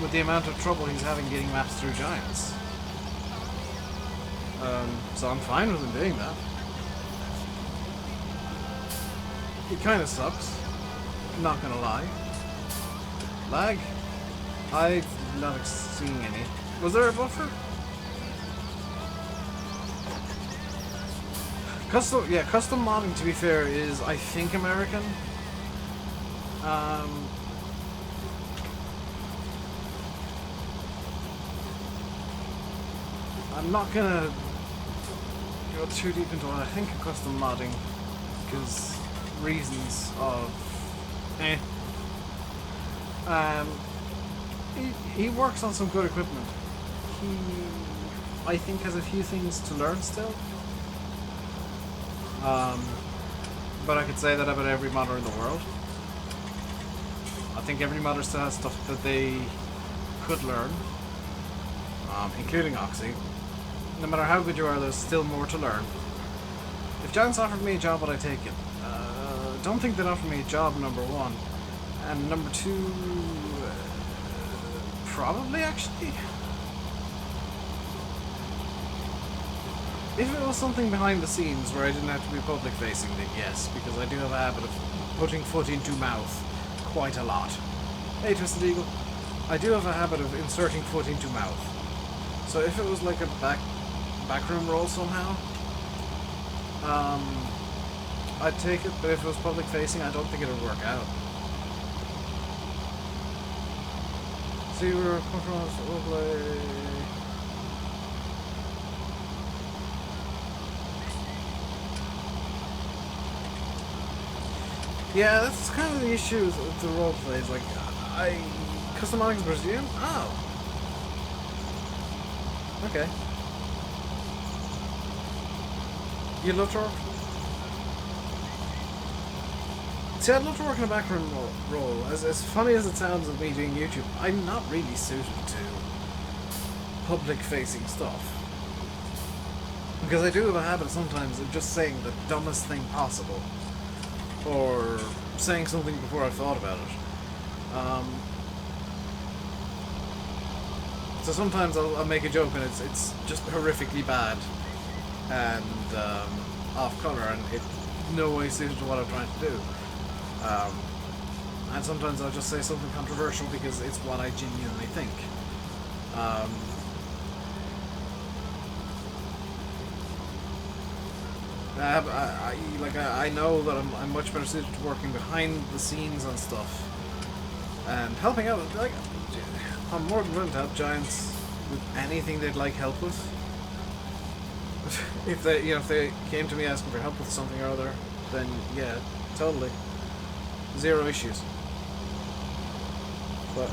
With the amount of trouble he's having getting maps through Giants. So I'm fine with him doing that. It kind of sucks, not gonna lie. Lag? I've not seen any. Was there a buffer? Custom modding, to be fair, is, I think, American. I'm not gonna go too deep into what I think of custom modding, because reasons of he works on some good equipment. He, I think, has a few things to learn still. But I could say that about every modder in the world. I think every modder still has stuff that they could learn, including Oxy. No matter how good you are, there's still more to learn. If Giants offered me a job, would I take it? Don't think they'd offer me a job, number one. And number two, probably, actually. If it was something behind the scenes where I didn't have to be public facing, then yes, because I do have a habit of putting foot into mouth quite a lot. Hey, Twisted Eagle. I do have a habit of inserting foot into mouth. So if it was like a backroom role somehow, I'd take it, but if it was public facing, I don't think it would work out. See, we're Roleplay. Yeah, that's kind of the issue with the roleplays. Like, custom modding's Brazilian? Oh. Okay. You'd love to work? See, I'd love to work in a background role. As funny as it sounds of me doing YouTube, I'm not really suited to public-facing stuff. Because I do have a habit sometimes of just saying the dumbest thing possible. Or saying something before I've thought about it. So sometimes I'll make a joke and it's just horrifically bad and off colour, and it's no way suited to what I'm trying to do. And sometimes I'll just say something controversial because it's what I genuinely think. I know that I'm much better suited to working behind the scenes on stuff and helping out. Like, I'm more than willing to help Giants with anything they'd like help with. If they came to me asking for help with something or other, then yeah, totally, zero issues. But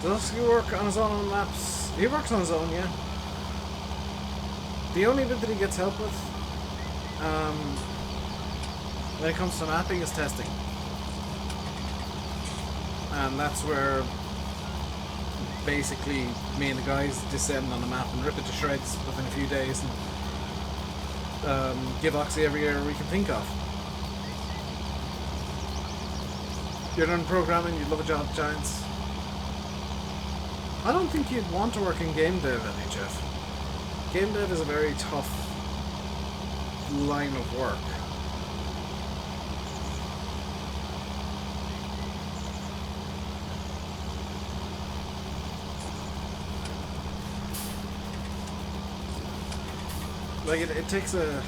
does he work on his own on maps? He works on his own, yeah. The only bit that he gets help with, when it comes to mapping, is testing. And that's where basically me and the guys descend on the map and rip it to shreds within a few days and give Oxy every error we can think of. You're done programming, you'd love a job, Giants. I don't think you'd want to work in game dev, NHF. Game dev is a very tough line of work. Like, it takes a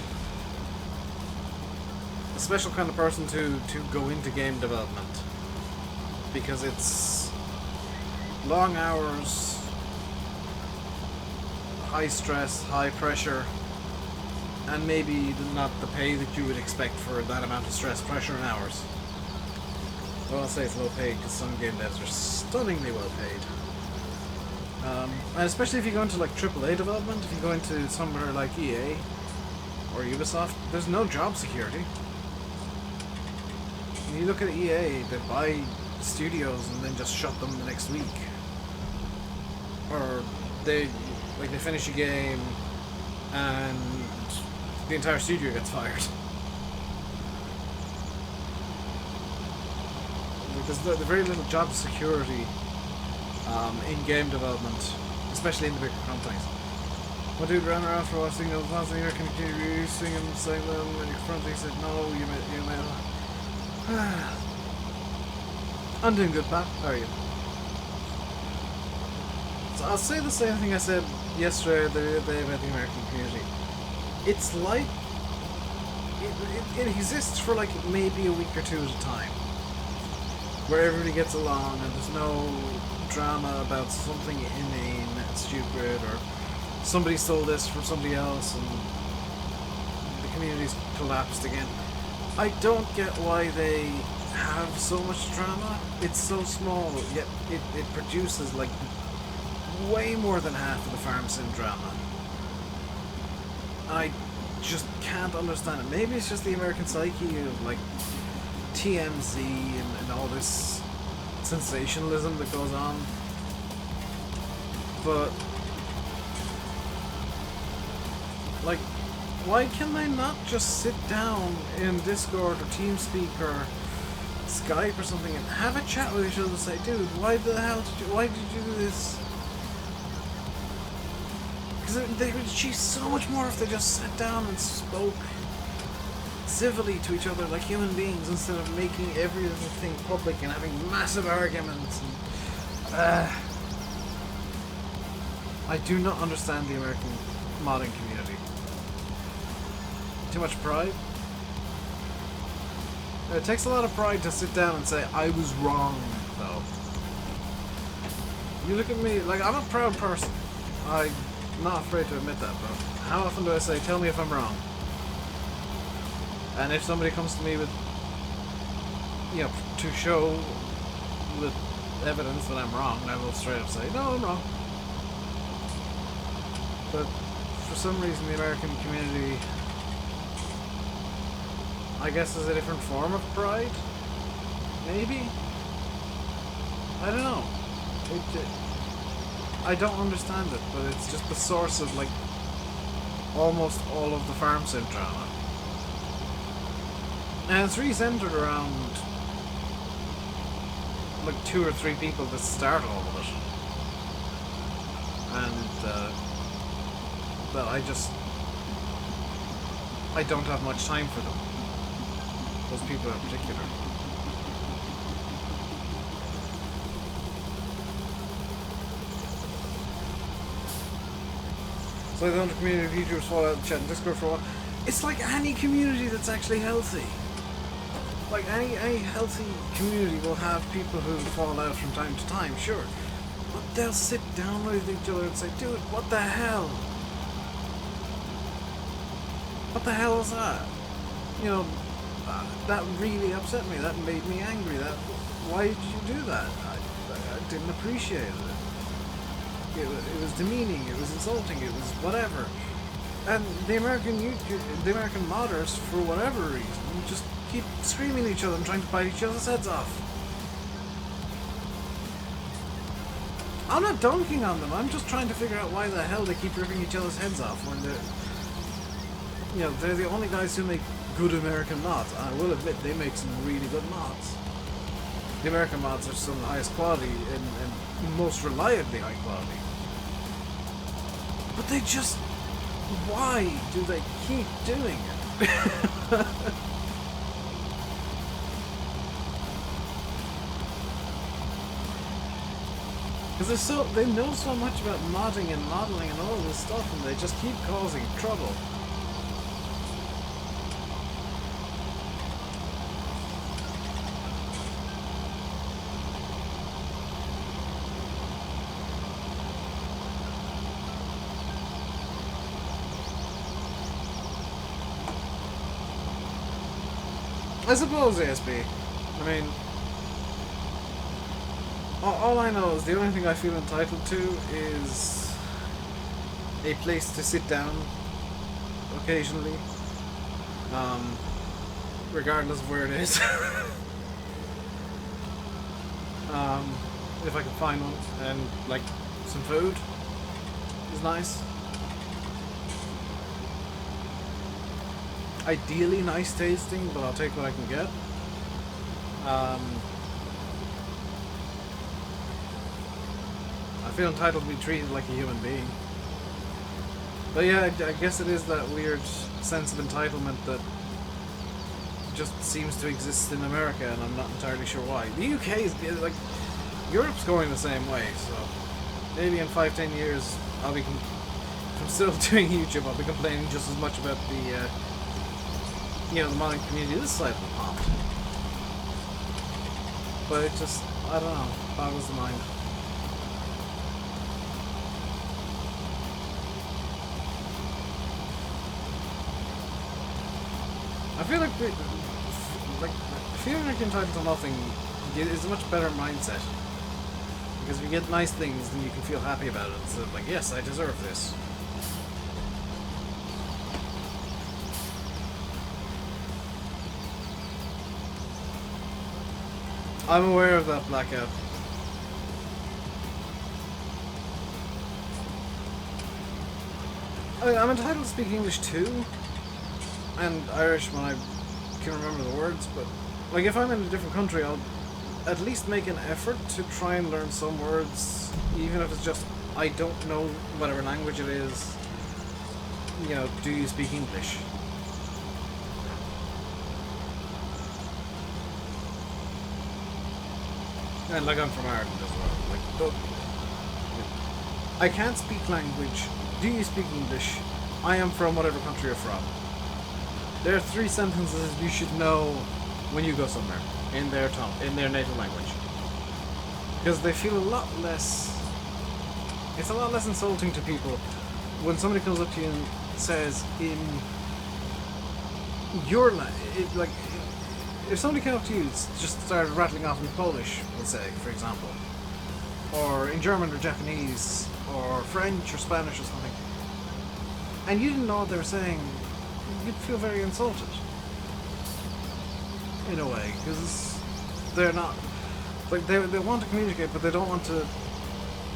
special kind of person to go into game development, because it's long hours, high stress, high pressure, and maybe not the pay that you would expect for that amount of stress, pressure, and hours. I won't say it's low paid, because some game devs are stunningly well paid. And especially if you go into like AAA development, if you go into somewhere like EA or Ubisoft, there's no job security. When you look at EA, they buy studios and then just shut them the next week. Or they finish a game and the entire studio gets fired. There's very little job security in game development, especially in the bigger companies. My dude ran around for watching those ones in the American community, singing, saying them, and in front he said, no, you may. I'm doing good, Pat. How are you? So I'll say the same thing I said yesterday or the other day about the American community. It's like it exists for like maybe a week or two at a time, where everybody gets along and there's no drama about something inane and stupid, or somebody stole this from somebody else and the community's collapsed again. I don't get why they have so much drama. It's so small, yet it produces like way more than half of the farm sim drama. I just can't understand it. Maybe it's just the American psyche of like TMZ and all this sensationalism that goes on. But like, why can they not just sit down in Discord or TeamSpeak or Skype or something and have a chat with each other and say, dude, why did you do this? Because they would achieve so much more if they just sat down and spoke civilly to each other like human beings, instead of making everything public and having massive arguments. And, I do not understand the American modding community. Too much pride? It takes a lot of pride to sit down and say, I was wrong, though. You look at me, like, I'm a proud person. I'm not afraid to admit that, but how often do I say, tell me if I'm wrong? And if somebody comes to me with, you know, to show with evidence that I'm wrong, I will straight up say, no, I'm wrong. But for some reason the American community, I guess, is a different form of pride? Maybe? I don't know. I don't understand it, but it's just the source of, like, almost all of the farm sim drama. And it's really centered around, like, 2 or 3 people that start all of it. And, well, I don't have much time for them. Those people in particular. So I don't have community YouTubers fall out and chat in Discord for a while. It's like any community that's actually healthy. Like any healthy community will have people who fall out from time to time, sure. But they'll sit down with each other and say, dude, what the hell? What the hell is that? You know, that really upset me. That made me angry. Why did you do that? I didn't appreciate it. It was demeaning. It was insulting. It was whatever. And the American modders, for whatever reason, just keep screaming at each other and trying to bite each other's heads off. I'm not dunking on them. I'm just trying to figure out why the hell they keep ripping each other's heads off when they're the only guys who make good American mods. I will admit they make some really good mods. The American mods are some of the highest quality and most reliably high quality. But they just... why do they keep doing it? Because they know so much about modding and modeling and all this stuff, and they just keep causing trouble. I suppose, ASB. I mean, all I know is the only thing I feel entitled to is a place to sit down occasionally, regardless of where it is. If I can find one, and like some food is nice. Ideally nice tasting, but I'll take what I can get. feel entitled to be treated like a human being. But yeah, I guess it is that weird sense of entitlement that just seems to exist in America, and I'm not entirely sure why. The UK is, like, Europe's going the same way, so maybe in 5-10 years I'll be, if I'm still doing YouTube, I'll be complaining just as much about the, you know, the modding community this side of the pond. But it just, I don't know, boggles the mind. I feel like feeling like you're entitled to nothing is a much better mindset. Because if you get nice things, then you can feel happy about it. Instead of like, yes, I deserve this. I'm aware of that, Blackout. I mean, I'm entitled to speak English too, and Irish when I can remember the words, but like if I'm in a different country, I'll at least make an effort to try and learn some words, even if it's just I don't know whatever language it is. You know, do you speak English? And like I'm from Ireland as well. Like, I can't speak language. Do you speak English? I am from whatever country you're from. There are 3 sentences you should know when you go somewhere in their tongue, in their native language, because they feel a lot less. It's a lot less insulting to people when somebody comes up to you and says in your language, like. If somebody came up to you and just started rattling off in Polish, let's say, for example, or in German or Japanese, or French or Spanish or something, and you didn't know what they were saying, you'd feel very insulted. In a way, because they're not, like, they want to communicate, but they don't want to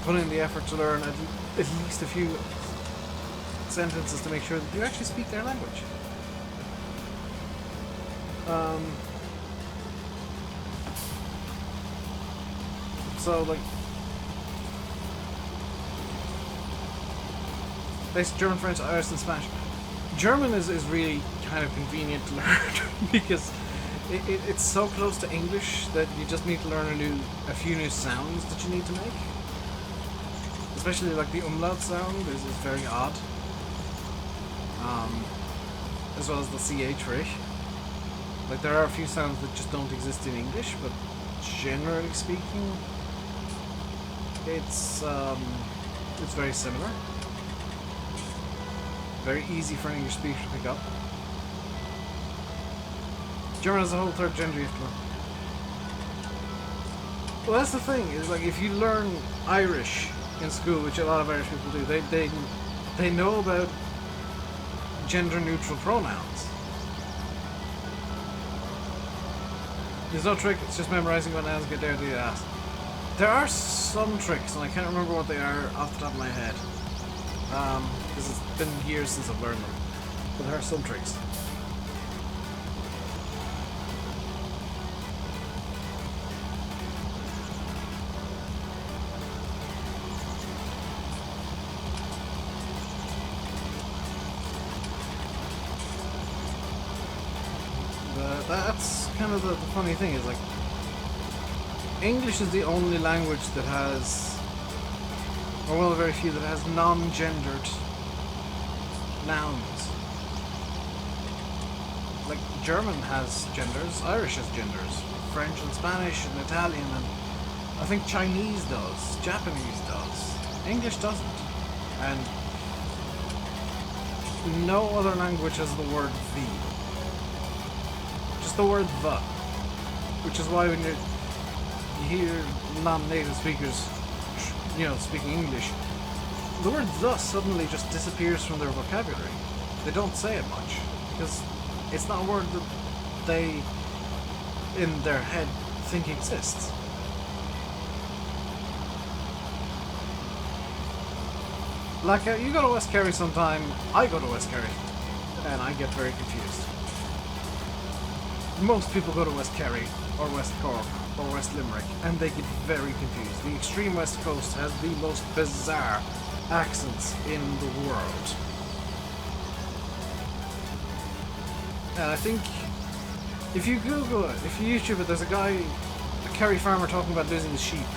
put in the effort to learn at least a few sentences to make sure that you actually speak their language. So, like, basic German, French, Irish, and Spanish. German is really kind of convenient to learn because it's so close to English that you just need to learn a few new sounds that you need to make. Especially like the umlaut sound is very odd. As well as the CH rate. Like there are a few sounds that just don't exist in English, but generally speaking, it's very similar. Very easy for an English speaker to pick up. German has a whole third gender you have to learn. Well, that's the thing, is like if you learn Irish in school, which a lot of Irish people do, they know about gender neutral pronouns. There's no trick, it's just memorizing what nouns get there to the ass. There are some tricks, and I can't remember what they are off the top of my head. Because it's been years since I've learned them. But there are some tricks. But that's kind of the funny thing, is like English is the only language that has, or one of the very few that has non-gendered nouns. Like German has genders, Irish has genders, French and Spanish and Italian, and I think Chinese does, Japanese does, English doesn't. And no other language has the word the. Just the word the. Which is why when you hear non-native speakers, you know, speaking English, the word the suddenly just disappears from their vocabulary. They don't say it much, because it's not a word that they, in their head, think exists. Like, you go to West Kerry sometime, I go to West Kerry, and I get very confused. Most people go to West Kerry, or West Cork, or West Limerick, and they get very confused. The extreme West Coast has the most bizarre accents in the world. And I think if you Google it, if you YouTube it, there's a guy, a Kerry farmer, talking about losing his sheep.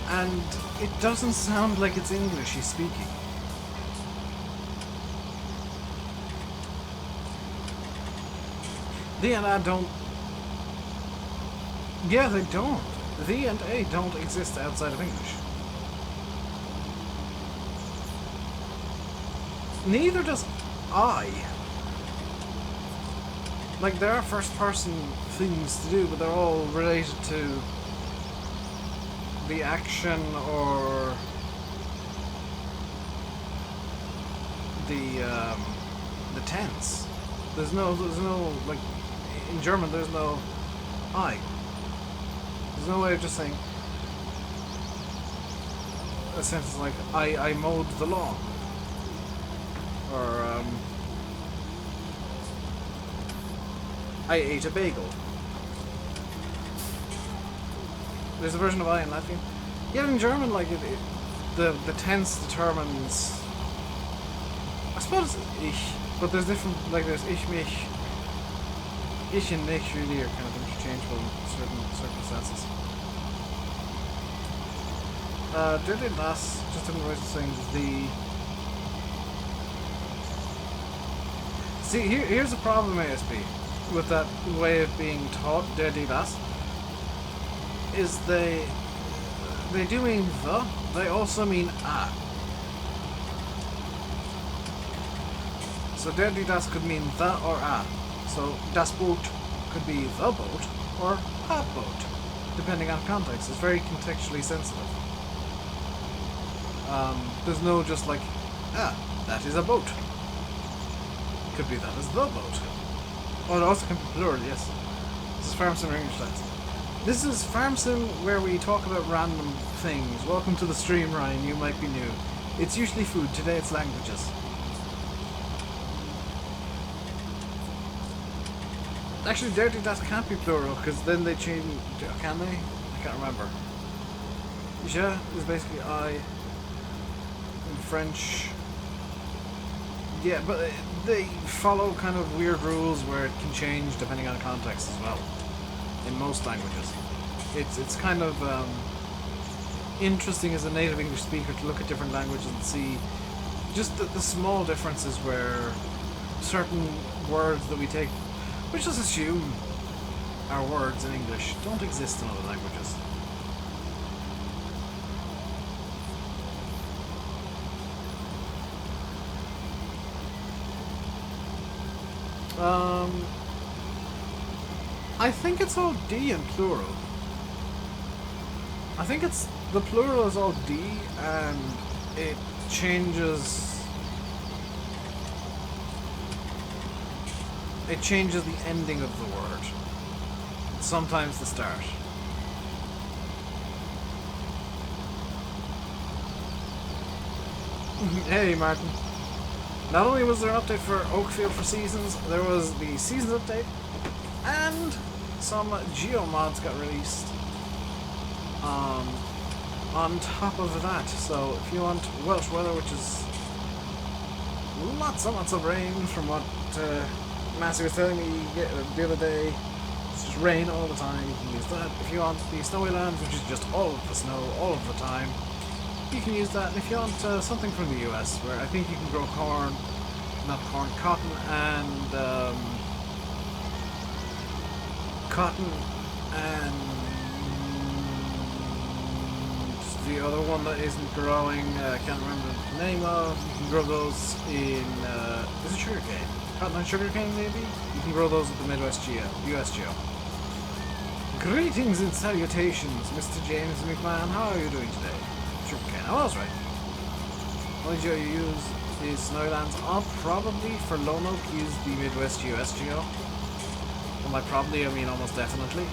And it doesn't sound like it's English he's speaking. The and A don't... Yeah, they don't. The and A don't exist outside of English. Neither does I. Like, there are first-person things to do, but they're all related to the action or the tense. There's no like in German. There's no I. There's no way of just saying a sentence like I mowed the lawn, or I ate a bagel. There's a version of I in Latvian. Yeah, in German, like the tense determines. I suppose ich, but there's different. Like there's ich mich. Ich and mich really are kind of interchangeable in certain circumstances. Dirty Lass, just in the way of saying the. See, here's the problem, ASP, with that way of being taught, Dirty Lass. Is they do mean the, they also mean a. So Dirty Das could mean the or a. So das Boot could be the boat or a boat, depending on context. It's very contextually sensitive. There's no just like, that is a boat. Could be that is the boat. Or it also can be plural, yes. This is Farm Sim English Lads. This is Farm Sim, where we talk about random things. Welcome to the stream, Ryan. You might be new. It's usually food. Today it's languages. Actually, Dirty Das can't be plural, because then they change... Can they? I can't remember. Je is basically I. In French. Yeah, but they follow kind of weird rules where it can change depending on context as well. In most languages. It's kind of interesting as a native English speaker to look at different languages and see just the small differences where certain words that we take, which just assume are words in English, don't exist in other languages. I think it's all D in plural. I think it's the plural is all D, and it changes. It changes the ending of the word. Sometimes the start. Hey, Martin. Not only was there an update for Oakfield for Seasons, there was the Seasons update, and some Geo mods got released on top of that. So if you want Welsh weather, which is lots and lots of rain from what Massey was telling me the other day, it's just rain all the time, you can use that. If you want the Snowy Lands, which is just all of the snow all of the time, you can use that. And if you want something from the US, where I think you can grow corn, not corn, cotton, and the other one that isn't growing, I can't remember the name of. You can grow those in, is it sugarcane? Cotton and sugarcane, maybe? You can grow those at the Midwest Geo, US Geo. Greetings and salutations, Mr. James McMahon. How are you doing today? Sugarcane, I was right. What geo you use is Snowlands. I'll probably, for Lone Oak, use the Midwest US Geo. And by probably, I mean almost definitely.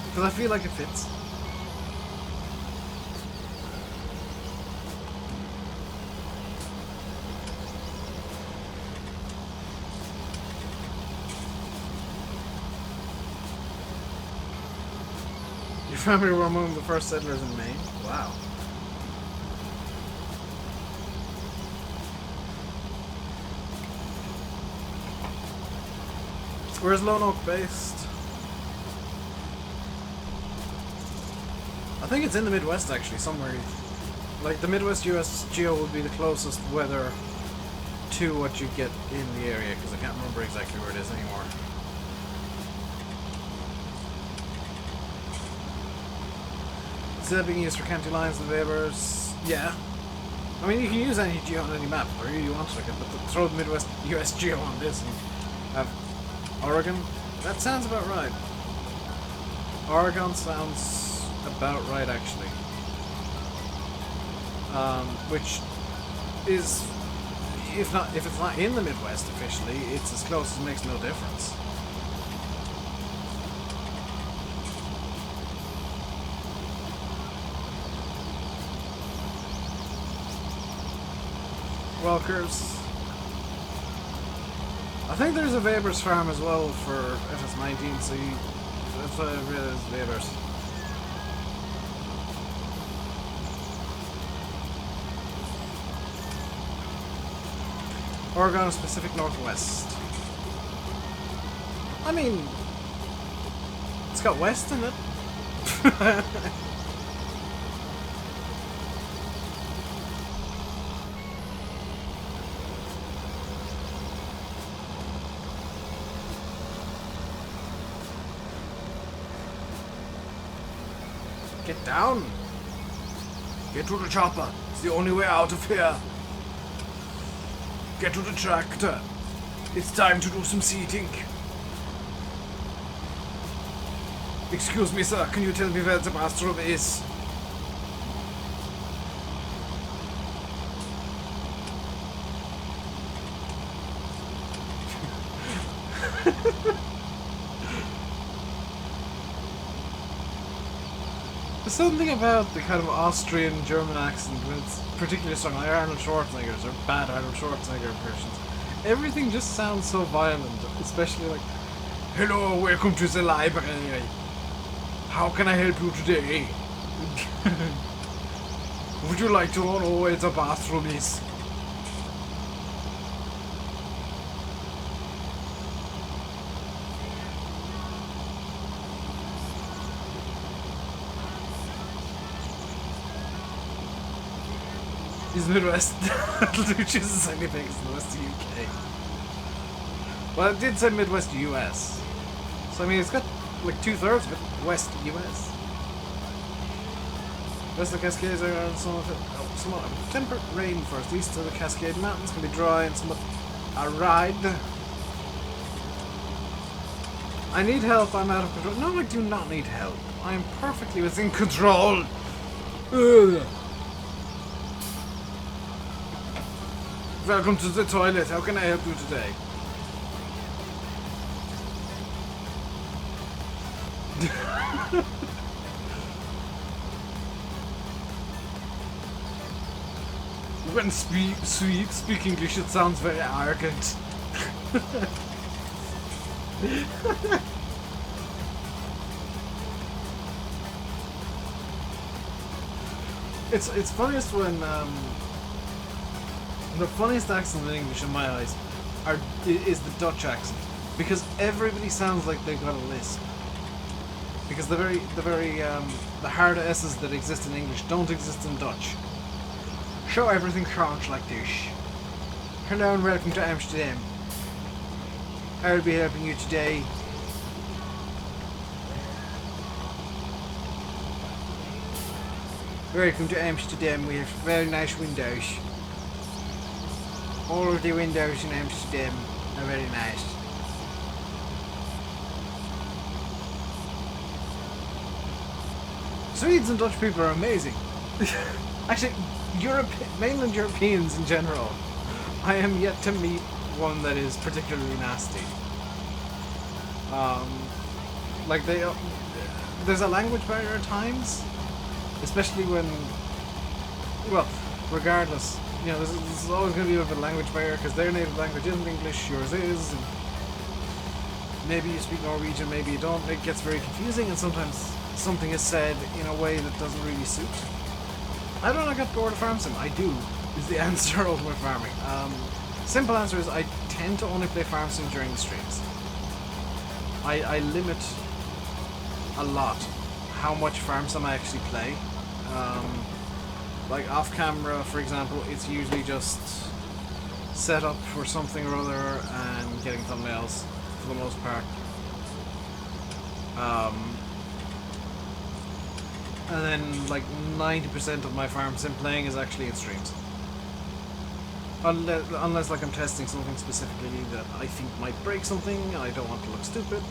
Because I feel like it fits. family were among the first settlers in Maine. Wow. Where's Lone Oak based? I think it's in the Midwest actually, somewhere. Like the Midwest US geo would be the closest weather to what you get in the area, because I can't remember exactly where it is anymore. Is that being used for county lines and neighbours? Yeah. I mean, you can use any geo on any map, or you want to, but throw the Midwest US geo on this and have Oregon? That sounds about right. Oregon sounds about right, actually. Which is, if it's not in the Midwest officially, it's as close as makes no difference. Welkers. I think there's a Weber's farm as well for FS19, so that's why I realized Weber's. Oregon Pacific Northwest. I mean, it's got west in it. Get down! Get to the chopper. It's the only way out of here. Get to the tractor. It's time to do some seating. Excuse me, sir. Can you tell me where the bathroom is? There's something about the kind of Austrian German accent when it's particularly strong, like Arnold Schwarzenegger's or bad Arnold Schwarzenegger impressions. Everything just sounds so violent, especially like, hello, welcome to the library. How can I help you today? Would you like to know where the bathroom is? Is Midwest, which is the same thing as the West UK. Well, it did say Midwest US. So I mean, it's got like 2/3 of it West US. West of the Cascades are on somewhat temperate rain first. East of the Cascade Mountains can be dry and somewhat arid. I need help, I'm out of control. No, I do not need help. I am perfectly within control. Ugh. Welcome to the toilet. How can I help you today? When speak English, it sounds very arrogant. It's funniest when the funniest accent in English in my eyes is the Dutch accent, because everybody sounds like they've got a lisp. Because the hard S's that exist in English don't exist in Dutch. So everything sounds like this. Hello and welcome to Amsterdam. I will be helping you today. Welcome to Amsterdam. We have very nice windows. All of the windows in Amsterdam are very nice. Swedes and Dutch people are amazing. Actually, mainland Europeans in general. I am yet to meet one that is particularly nasty. Like there's a language barrier at times, especially when, well, regardless. You know, there's always going to be a bit of a language barrier because their native language isn't English, yours is. And maybe you speak Norwegian, maybe you don't. It gets very confusing, and sometimes something is said in a way that doesn't really suit. I don't get bored of farm sim. I do, is the answer to Ultimate Farming. Simple answer is I tend to only play farm sim during the streams. I limit a lot how much farm sim I actually play. Like off camera, for example, it's usually just set up for something or other and getting thumbnails for the most part. And then like 90% of my farm sim playing is actually in streams. Unless like I'm testing something specifically that I think might break something and I don't want to look stupid,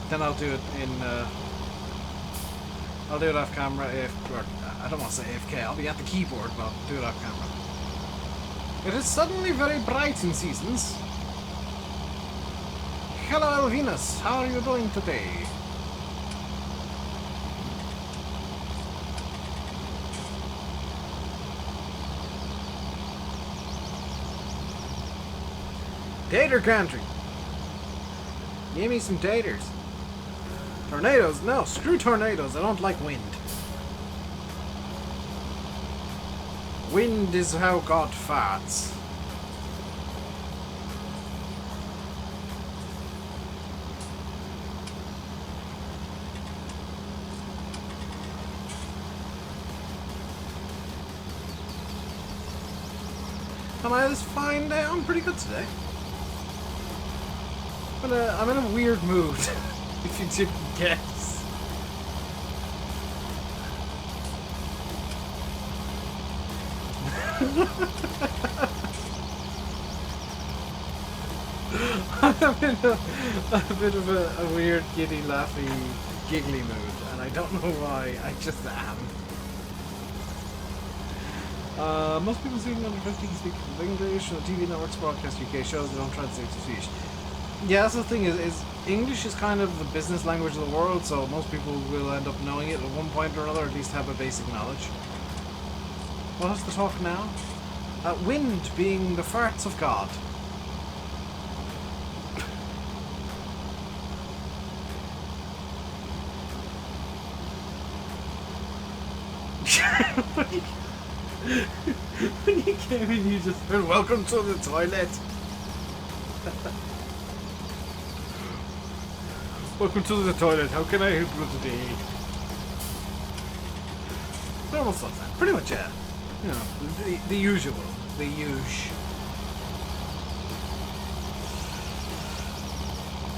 then I'll do it in. I'll do it off camera. Or I don't want to say AFK. I'll be at the keyboard, but I'll do it off camera. It is suddenly very bright in seasons. Hello, Elvinus. How are you doing today? Tater country. Give me some taters. Tornadoes? No, screw tornadoes. I don't like wind. Wind is how God farts. Am I this fine day? I'm pretty good today. I'm in a weird mood, if you didn't guess. I'm in a bit of a weird, giddy, laughy, giggly mood, and I don't know why, I just am. Most people speaking under 15 speak English, TV networks broadcast UK shows, they don't translate to Swedish. Yeah, that's the thing, is English is kind of the business language of the world, so most people will end up knowing it at one point or another, or at least have a basic knowledge. What is the talk now? Wind being the farts of God. When you came in, you just said, "Welcome to the toilet." Welcome to the toilet. How can I help you today? Normal stuff then. Pretty much, yeah. You know, the usual. The usual.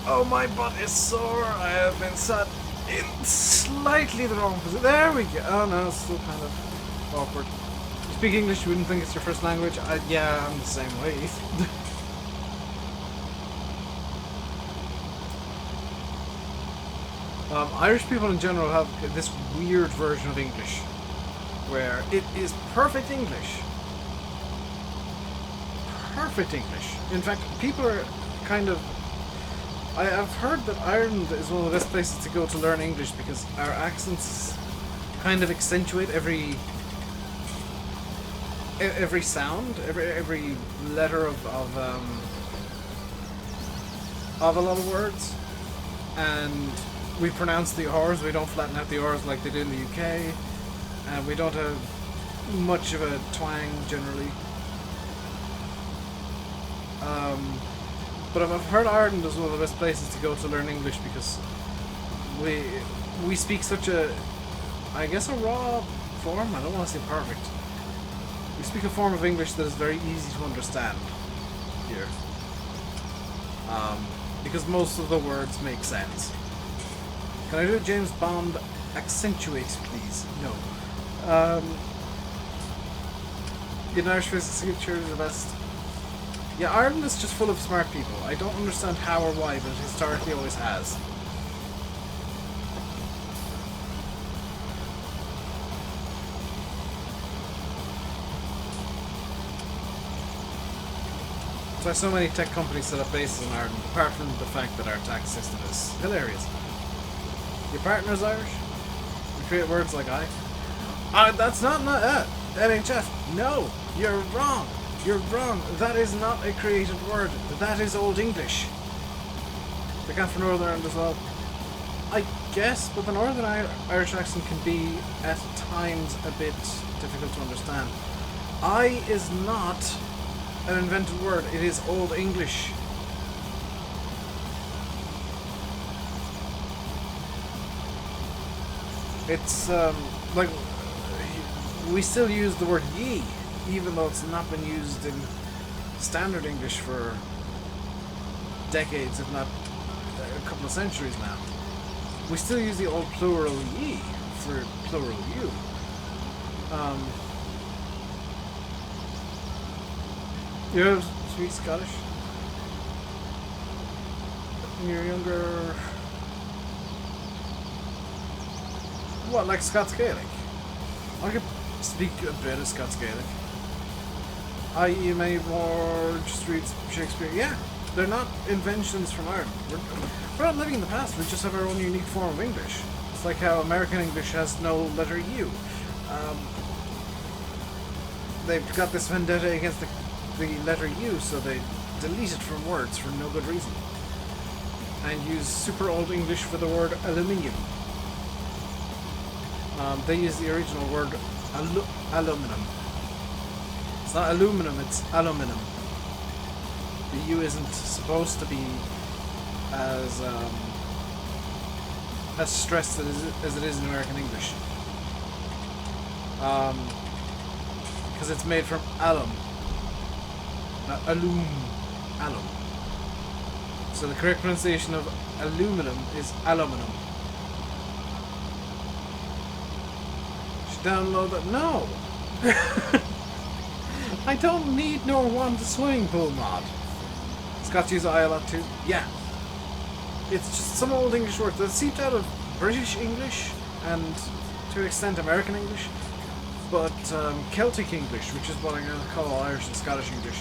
Oh, my butt is sore. I have been sat in slightly the wrong position. There we go. Oh no, it's still kind of awkward. You speak English, you wouldn't think it's your first language. Yeah, I'm the same way. Irish people in general have this weird version of English where it is perfect English. Perfect English. In fact, people are kind of... I've heard that Ireland is one of the best places to go to learn English because our accents kind of accentuate every sound, every letter of a lot of words, and we pronounce the R's, we don't flatten out the R's like they do in the UK, and we don't have much of a twang generally. But I've heard Ireland is one of the best places to go to learn English because we speak such a, I guess, a raw form. I don't want to say perfect. We speak a form of English that is very easy to understand here. Because most of the words make sense. Can I do a James Bond accentuate, please? No. In Irish signature is the best. Yeah, Ireland is just full of smart people. I don't understand how or why, but it historically always has. That's why so many tech companies set up bases in Ireland, apart from the fact that our tax system is hilarious. Your partner's Irish? You create words like I? That's not NHF. No, you're wrong. You're wrong. That is not a created word. That is Old English. They come from Northern Ireland as well. I guess, but the Northern Irish accent can be, at times, a bit difficult to understand. I is not an invented word. It is Old English. It's, like, we still use the word ye, even though it's not been used in standard English for decades, if not a couple of centuries now. We still use the old plural ye for plural you. You're sweet Scottish. When you're younger... What, like Scots Gaelic? I could speak a bit of Scots Gaelic. I.e. made more just read Shakespeare. Yeah, they're not inventions from Ireland. We're not living in the past, we just have our own unique form of English. It's like how American English has no letter U. They've got this vendetta against the letter U, so they delete it from words for no good reason. And use super old English for the word aluminium. They use the original word aluminum. It's not aluminum, it's aluminum. The U isn't supposed to be as stressed as it is in American English. Because it's made from alum. Alum. So the correct pronunciation of aluminum is aluminum. Should download that? No! I don't need nor want a swimming pool mod. Scots use I a lot too. Yeah. It's just some old English words that seeped out of British English and to an extent American English, but Celtic English, which is what I'm going to call Irish and Scottish English.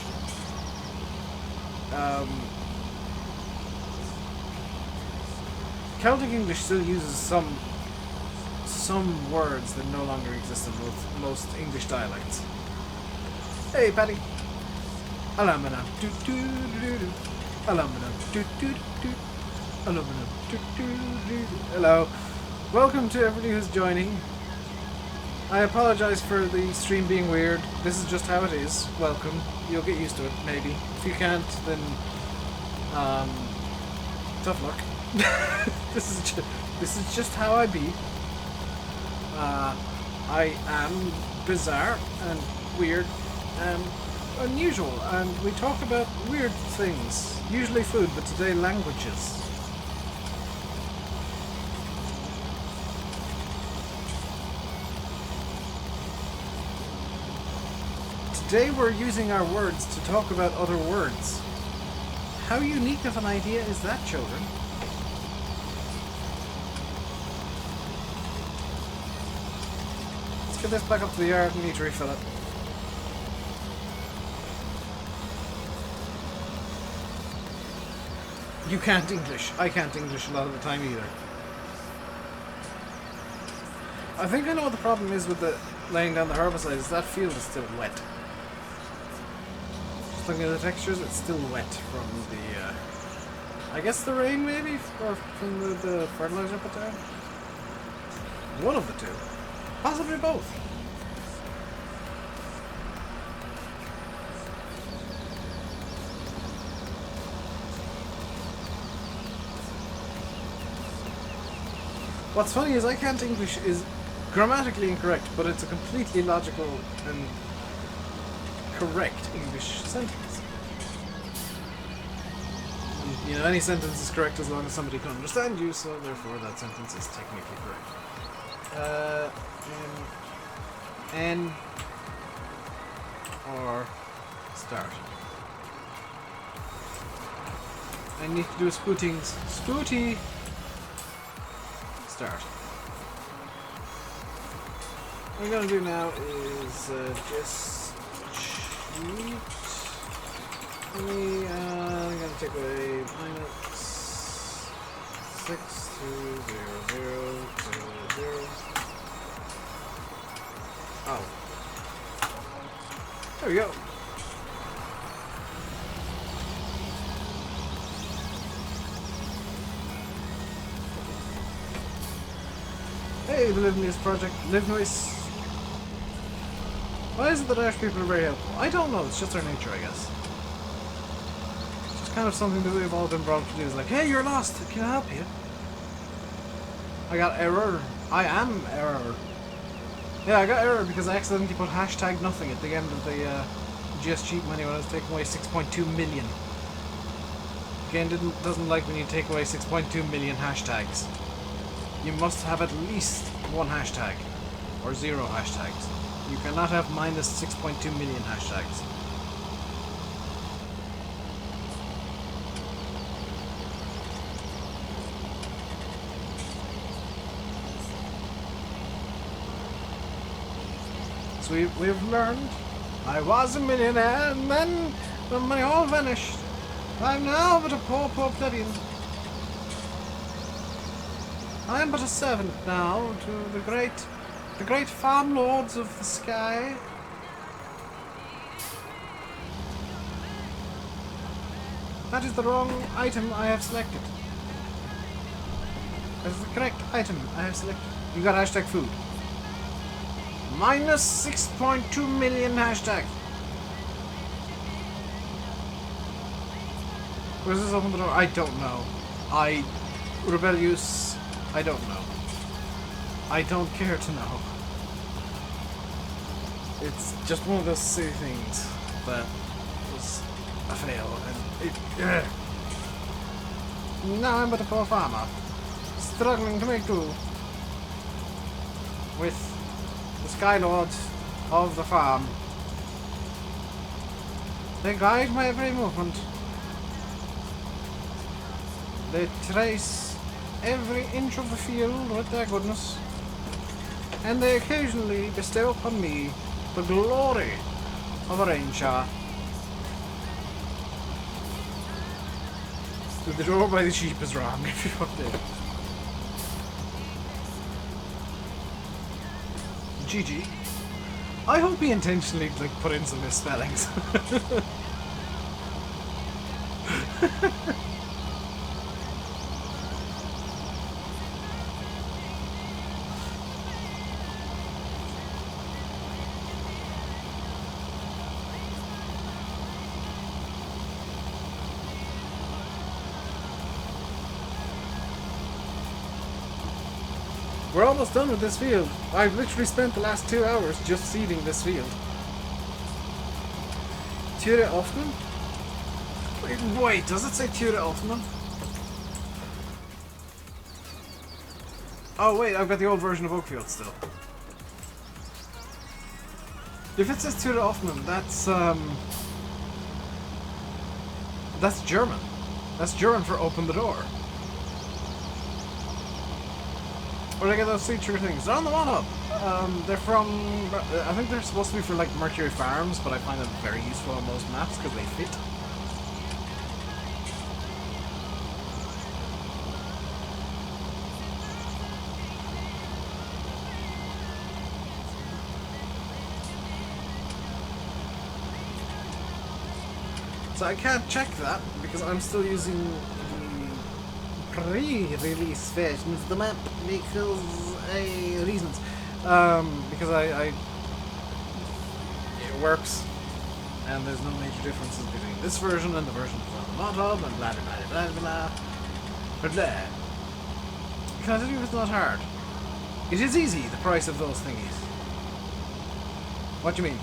Celtic English still uses some words that no longer exist in most English dialects. Hey, Paddy. Aluminum. Do do do do. Aluminum. Do do do. Aluminum. Do do do. Hello. Welcome to everybody who's joining. I apologize for the stream being weird. This is just how it is. Welcome. You'll get used to it, maybe. If you can't, then tough luck. This is just how I be. I am bizarre and weird and unusual, and we talk about weird things. Usually food, but today languages. Today we're using our words to talk about other words. How unique of an idea is that, children? Let's get this back up to the yard and need to refill it. You can't English. I can't English a lot of the time either. I think I know what the problem is with the laying down the herbicide is that field is still wet. Just looking at the textures, it's still wet from the, I guess the rain maybe? Or from the fertilizer put down? One of the two. Possibly both. What's funny is I can't English is grammatically incorrect, but it's a completely logical and correct English sentence. And, you know, any sentence is correct as long as somebody can understand you, so therefore that sentence is technically correct. N or start. I need to do a scootings. Scooty! Start. What I'm going to do now is just cheat. I'm going to take away minus 6 to 0, 0, 0, 0. Oh. There we go. Yay, the Live Nice project. Live Nice. Why is it that Irish people are very helpful? I don't know, it's just our nature, I guess. It's just kind of something that we've all been brought up to do. It's like, hey, you're lost, can I help you? I got error. I am error. Yeah, I got error because I accidentally put hashtag nothing at the end of the GS cheat menu when I was taking away 6.2 million. Game doesn't like when you take away 6.2 million hashtags. You must have at least one hashtag, or 0 hashtags. You cannot have minus 6.2 million hashtags. So we've learned. I was a millionaire, and then the money all vanished. I'm now but a poor plebeian. I am but a servant now to the great farm lords of the sky. That is the wrong item I have selected. That is the correct item I have selected. You got hashtag food. Minus 6.2 million hashtags. Where's this open the door? I don't know. Rebellious. I don't know. I don't care to know. It's just one of those silly things that was a fail, and now I'm but a poor farmer, struggling to make do with the Sky Lords of the farm. They guide my every movement. They trace every inch of the field with their goodness, and they occasionally bestow upon me the glory of a rain shower. The door by the sheep is wrong if you fucked it. GG. I hope he intentionally put in some misspellings. We're almost done with this field. I've literally spent the last 2 hours just seeding this field. Ture often? Wait, does it say Ture often? Oh wait, I've got the old version of Oakfield still. If it says Ture often, that's German. That's German for open the door. Where do I get those feature things? They're on the one-up. They're from... I think they're supposed to be for like Mercury Farms, but I find them very useful on most maps because they fit. So I can't check that because I'm still using the pre-release version of the map because reasons. Because it works and there's no major differences between this version and the version from the mod and blah blah blah blah blah blah blah. Because it's not hard. It is easy, the price of those thingies. What do you mean?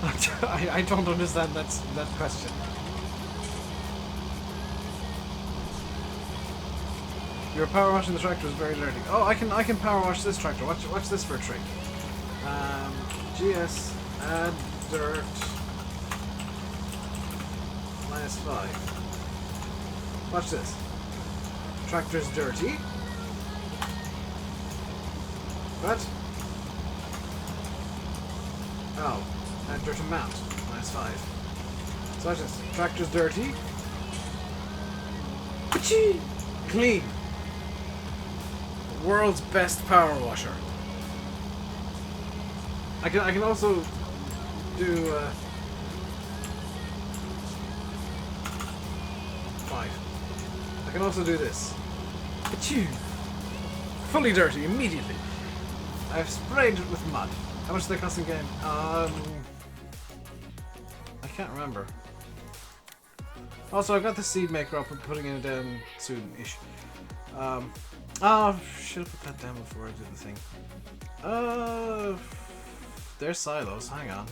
I don't understand that question. Your power washing the tractor is very dirty. Oh, I can power wash this tractor. Watch this for a trick. GS add dirt -5. Watch this. Tractor's dirty. What? Oh. Add dirt amount, -5. So watch this. Tractor's dirty. Clean. World's best power washer. I can also do 5. I can also do this. fully dirty immediately. I've sprayed it with mud. How much do they cost in game? I can't remember. Also, I've got the seed maker up and putting it down soon-ish. Oh, should have put that down before I did the thing. They're silos. Hang on.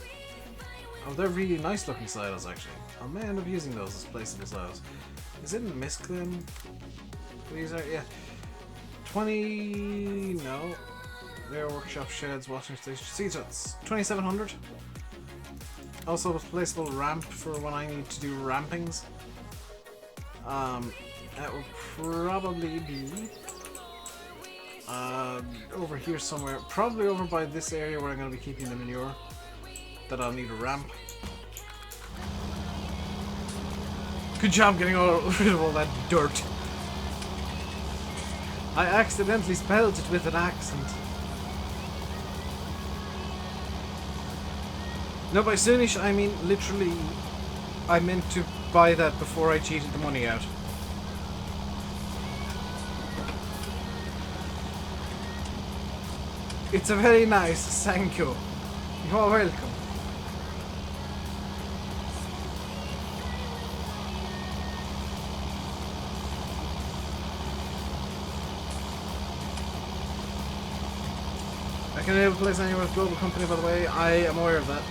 Oh, they're really nice looking silos, actually. I may end up using those as placeable silos. Is it in the Misclim? These are, yeah. 20. No. Their workshop sheds, washing station. See, it's 2,700. Also, a placeable ramp for when I need to do rampings. That will probably be over here somewhere. Probably over by this area where I'm going to be keeping the manure. That I'll need a ramp. Good job getting rid of all that dirt. I accidentally spelled it with an accent. No, by soonish I mean literally I meant to buy that before I cheated the money out. It's a very nice thank you. You are welcome. I can enable place anywhere with global company, by the way. I am aware of that.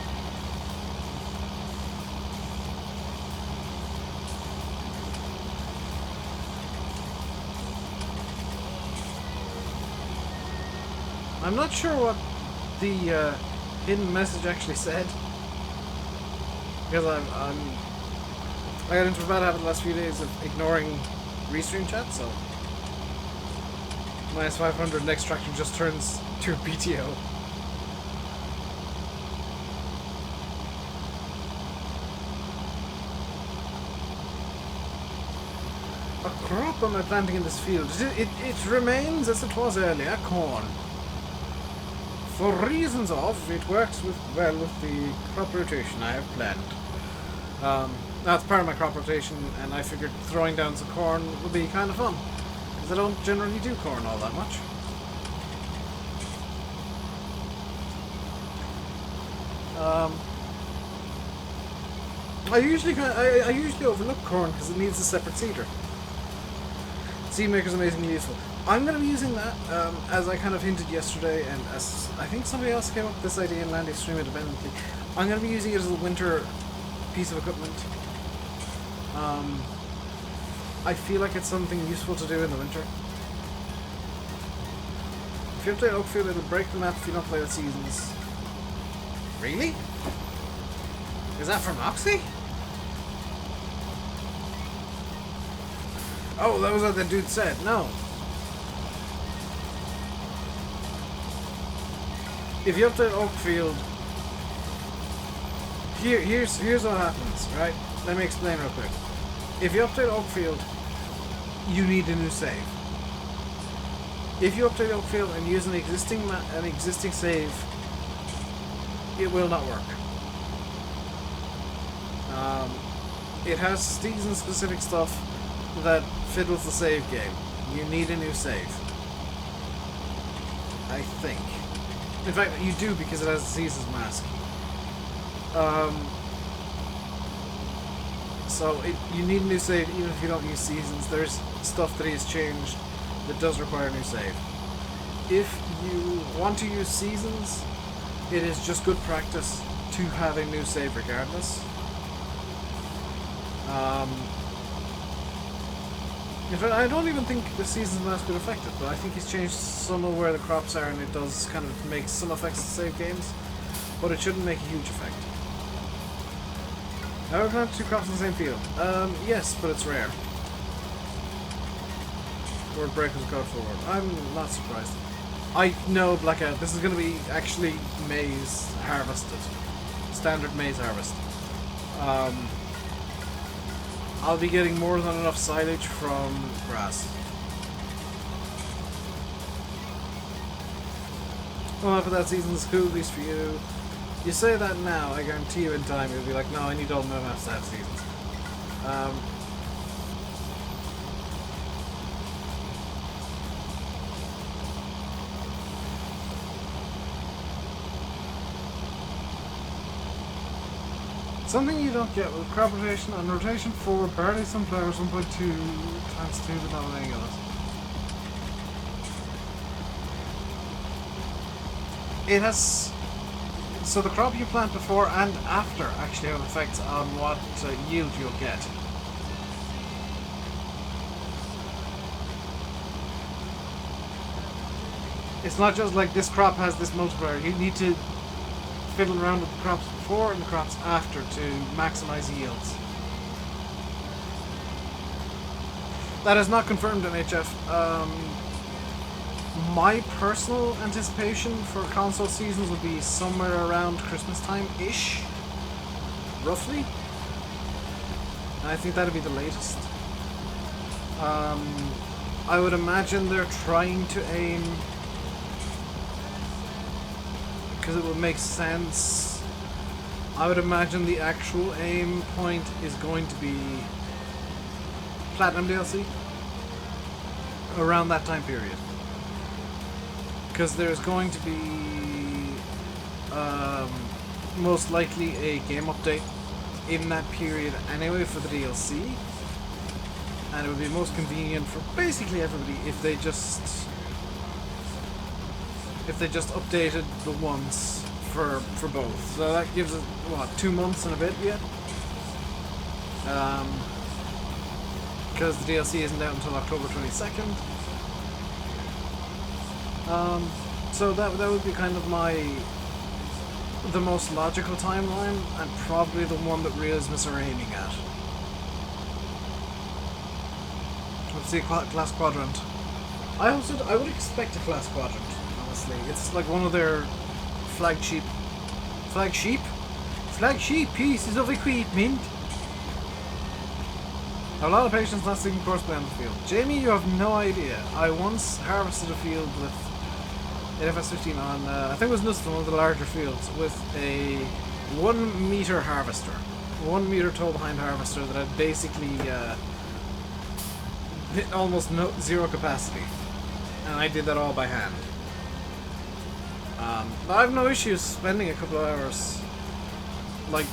I'm not sure what the hidden message actually said, because I got into a bad habit the last few days of ignoring restream chat, so minus 500 next traction just turns to a PTO. A crop am I planting in this field? It remains as it was earlier, corn. For reasons of, it works well with the crop rotation I have planned. That's part of my crop rotation, and I figured throwing down some corn would be kind of fun, because I don't generally do corn all that much. I usually overlook corn because it needs a separate seeder. Seed maker's amazingly useful. I'm going to be using that, as I kind of hinted yesterday, and as I think somebody else came up with this idea in Land Extreme independently. I'm going to be using it as a winter piece of equipment. I feel like it's something useful to do in the winter. If you update Oakfield, it'll break the map if you don't play with seasons. Really? Is that from Oxy? Oh, that was what that dude said. No. If you update Oakfield, here's what happens, right? Let me explain real quick. If you update Oakfield, you need a new save. If you update Oakfield and use an existing save, it will not work. It has season-specific stuff that fiddles the save game. You need a new save. I think. In fact, you do, because it has a season's mask. So you need a new save even if you don't use seasons. There's stuff that is changed that does require a new save. If you want to use seasons, it is just good practice to have a new save regardless. In fact, I don't even think the season's mask would affect it, but I think he's changed some of where the crops are, and it does kind of make some effects to save games, but it shouldn't make a huge effect. Have I planted 2 crops in the same field? Yes, but it's rare. Word breakers go forward. I'm not surprised. I know, Blackout, this is going to be actually maize harvested. Standard maize harvest. I'll be getting more than enough silage from grass. Well, for that season's cool, at least for you. You say that now, I guarantee you in time you'll be like, no, I need all my maps to have seasons. Something you don't get with crop rotation and rotation for barley, sunflowers 1.2 times 2, but not any others. It has... So the crop you plant before and after actually have effects on what yield you'll get. It's not just like this crop has this multiplier. You need to fiddle around with the crops before and the crops after to maximize yields. That is not confirmed in HF. My personal anticipation for console seasons would be somewhere around Christmas time-ish, roughly. And I think that'd be the latest. I would imagine they're trying to aim, because it would make sense. I would imagine the actual aim point is going to be Platinum DLC around that time period. Because there's going to be most likely a game update in that period anyway for the DLC, and it would be most convenient for basically everybody if they just updated the ones for both. So that gives it what, 2 months and a bit yet, because the DLC isn't out until October 22nd. So that would be kind of the most logical timeline, and probably the one that Realismus are aiming at. Let's see, class quadrant. I would expect a class quadrant, honestly. It's like one of their flagship pieces of equipment. A lot of patience not seeing courseplay on the field. Jamie, you have no idea. I once harvested a field with FS15 on, I think it was Nuston, one of the larger fields, with a 1 meter harvester. 1 meter tall behind harvester that had basically almost zero capacity. And I did that all by hand. But I have no issues spending a couple of hours, like,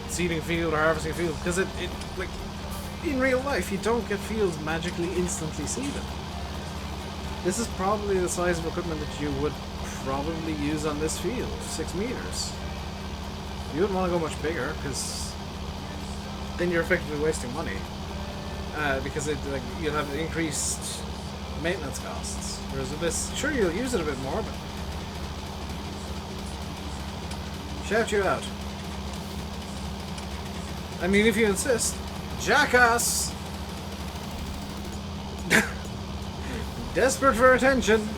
seeding a field or harvesting a field, because like, in real life, you don't get fields magically instantly seeded. This is probably the size of equipment that you would probably use on this field, 6 meters. You wouldn't want to go much bigger, because then you're effectively wasting money. Because you'll have increased maintenance costs. Whereas with this, sure, you'll use it a bit more, but shout you out. I mean, if you insist. Jackass! Desperate for attention.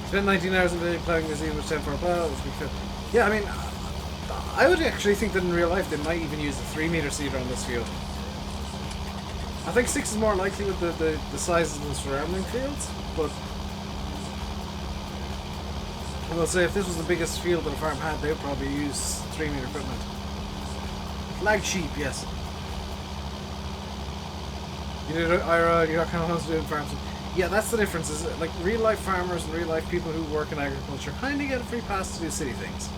Spent 19 hours a day playing this even with 10 for a plow. Yeah, I mean, I would actually think that in real life they might even use the 3 meter seeder on this field. I think 6 is more likely with the sizes of the surrounding fields, but I will say if this was the biggest field that a farm had, they would probably use 3 meter equipment. Flag sheep, yes. You did IRL, you got kind of how to do in farms. Yeah, that's the difference, is like real life farmers and real life people who work in agriculture kind of get a free pass to do city things.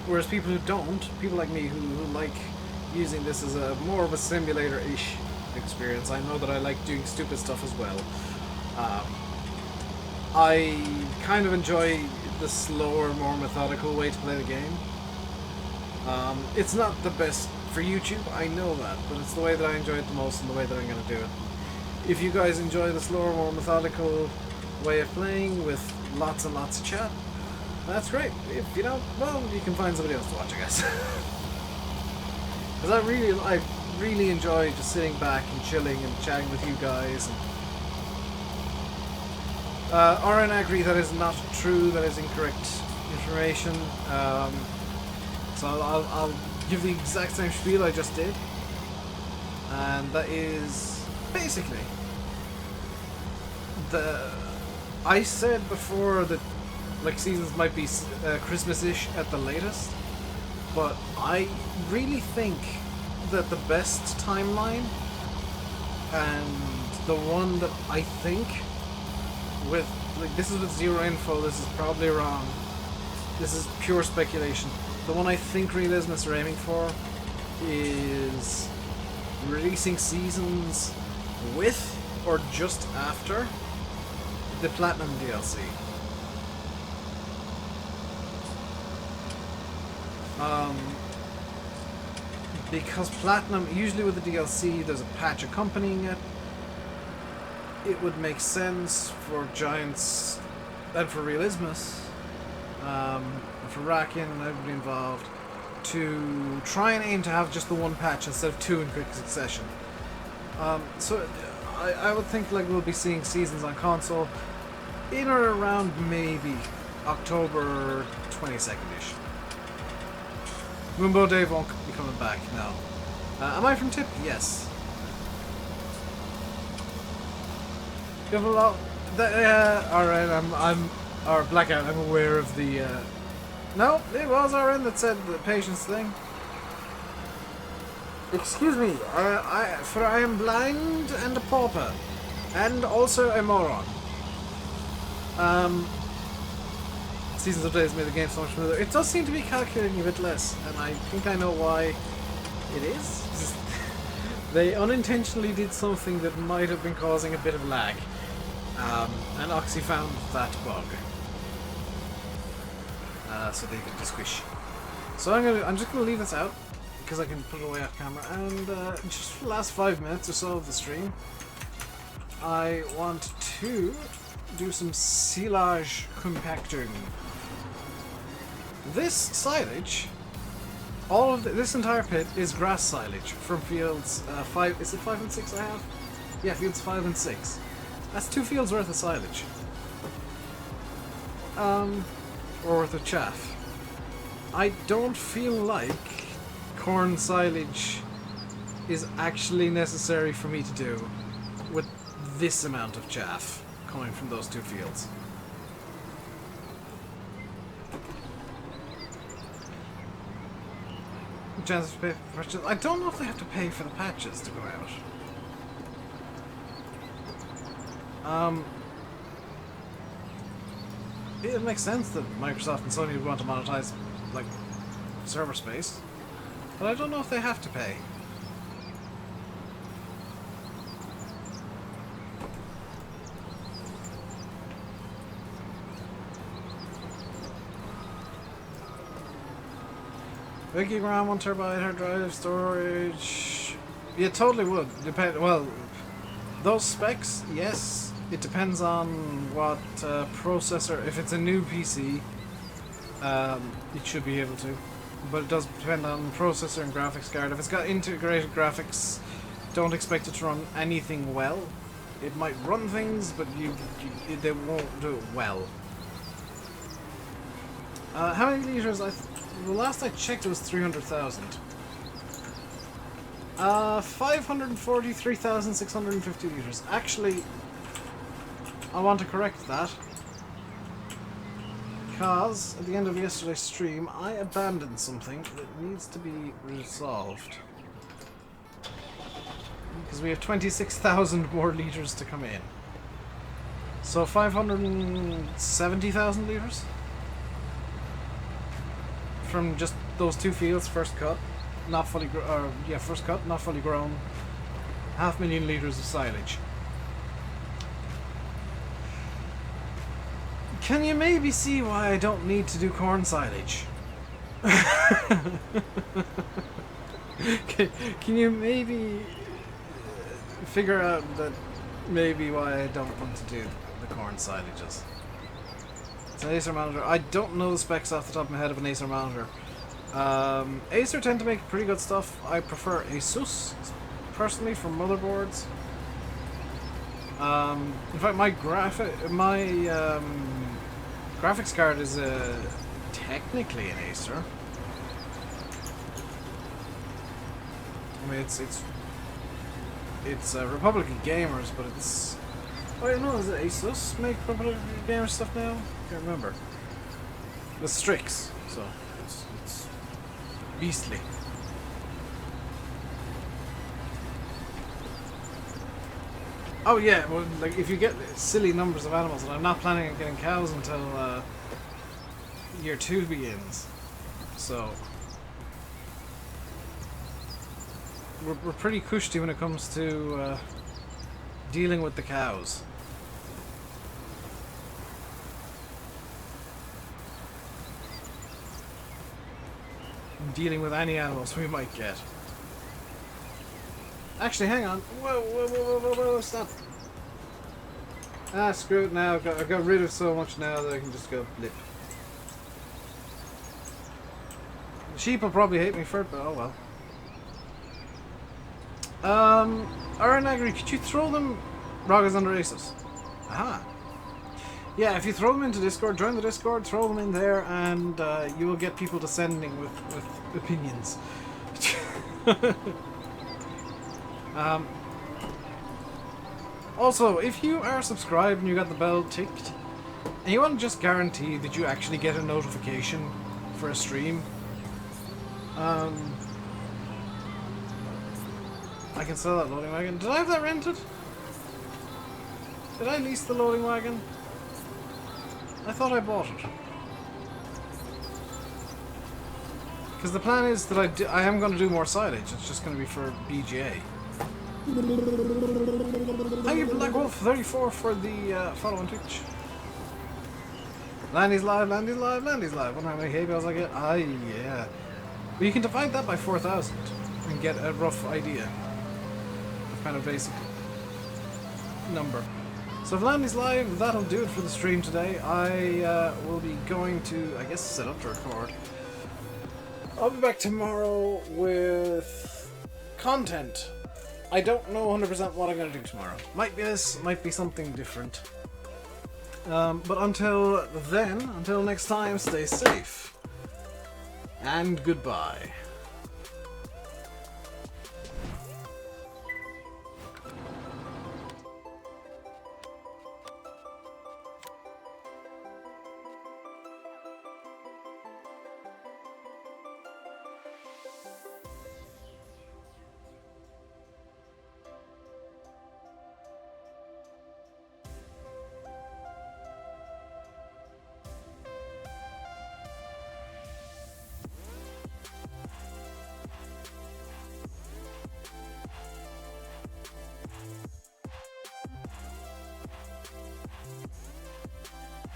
Whereas people who don't, people like me who like using this as a more of a simulator-ish experience, I know that I like doing stupid stuff as well. I kind of enjoy the slower, more methodical way to play the game. It's not the best for YouTube, I know that, but it's the way that I enjoy it the most and the way that I'm going to do it. If you guys enjoy the slower, more methodical way of playing with lots and lots of chat, that's great. If you don't, well, you can find somebody else to watch, I guess. Because I really enjoy just sitting back and chilling and chatting with you guys. RN Agri, that is not true, that is incorrect information. So I'll give the exact same spiel I just did. And that is basically I said before that like seasons might be Christmas-ish at the latest, but I really think that the best timeline and the one that I think with like this is with zero info, this is probably wrong. This is pure speculation. The one I think Realismus are aiming for is releasing seasons with or just after the Platinum DLC. Because Platinum, usually with the DLC, there's a patch accompanying it. It would make sense for Giants and for Realismus, for Rakin and everybody involved, to try and aim to have just the one patch instead of two in quick succession. So I would think like we'll be seeing seasons on console in or around maybe October 22nd-ish. RainbowDave won't be coming back, no. Am I from Tip? Yes. You have a lot. Alright, or Blackout, I'm aware of the, no, it was RN that said the patience thing. Excuse me, for I am blind and a pauper, and also a moron. Seasons of Days made the game so much smoother. It does seem to be calculating a bit less, and I think I know why it is. They unintentionally did something that might have been causing a bit of lag, and Oxy found that bug. So they did the squish. So I'm just gonna leave this out because I can put it away off camera, and just for the last 5 minutes or so of the stream, I want to do some silage compacting. This silage, all of this entire pit is grass silage from fields 5. Is it 5 and 6 I have? Yeah, fields 5 and 6. That's 2 fields worth of silage. Or worth of chaff. I don't feel like corn silage is actually necessary for me to do with this amount of chaff coming from those 2 fields. Chances to pay for patches. I don't know if they have to pay for the patches to go out. It makes sense that Microsoft and Sony would want to monetize, like, server space, but I don't know if they have to pay. Big gig RAM, 1 terabyte hard drive storage. Yeah, totally would. Well, those specs, yes. It depends on what processor. If it's a new PC, it should be able to. But it does depend on processor and graphics card. If it's got integrated graphics, don't expect it to run anything well. It might run things, but they won't do it well. How many liters? The last I checked it was 300,000. 543,650 liters. Actually, I want to correct that, because at the end of yesterday's stream I abandoned something that needs to be resolved. Because we have 26,000 more liters to come in. So 570,000 liters? From just those 2 fields, first cut, not fully first cut, not fully grown, 500,000 liters of silage. Can you maybe see why I don't need to do corn silage? Can you maybe figure out that maybe why I don't want to do the corn silages? It's an Acer monitor. I don't know the specs off the top of my head of an Acer monitor. Acer tend to make pretty good stuff. I prefer Asus, personally, for motherboards. In fact, my graphics card is technically an Acer. I mean, it's Republic of Gamers, but Oh, I know, is it ASUS make proper gamer stuff now? Can't remember. The Strix, so it's beastly. Oh yeah, well, like if you get silly numbers of animals, and I'm not planning on getting cows until year 2 begins, so we're pretty cushy when it comes to dealing with the cows. Dealing with any animals we might get. Actually, hang on. Whoa, stop. Ah, screw it now. I've got rid of so much now that I can just go blip. The sheep will probably hate me for it, but oh well. Alright, Agri, could you throw them Ragas under Asus? Aha. Yeah, if you throw them into Discord, join the Discord, throw them in there, and you will get people descending with opinions. Also, if you are subscribed and you got the bell ticked, and you want to just guarantee that you actually get a notification for a stream, I can sell that loading wagon. Did I have that rented? Did I lease the loading wagon? I thought I bought it. Because the plan is that I am going to do more silage. It's just going to be for BGA. Thank you, BlackWolf34, for the follow on Twitch. Landy's live, Landy's live, Landy's live. Wonder how many hay bales I get? Ah, yeah. But you can divide that by 4,000 and get a rough idea of kind of basic number. So if Landy's live, that'll do it for the stream today. I will be going to, I guess, set up to record. I'll be back tomorrow with content. I don't know 100% what I'm going to do tomorrow. Might be this, might be something different. But until then, until next time, stay safe. And goodbye.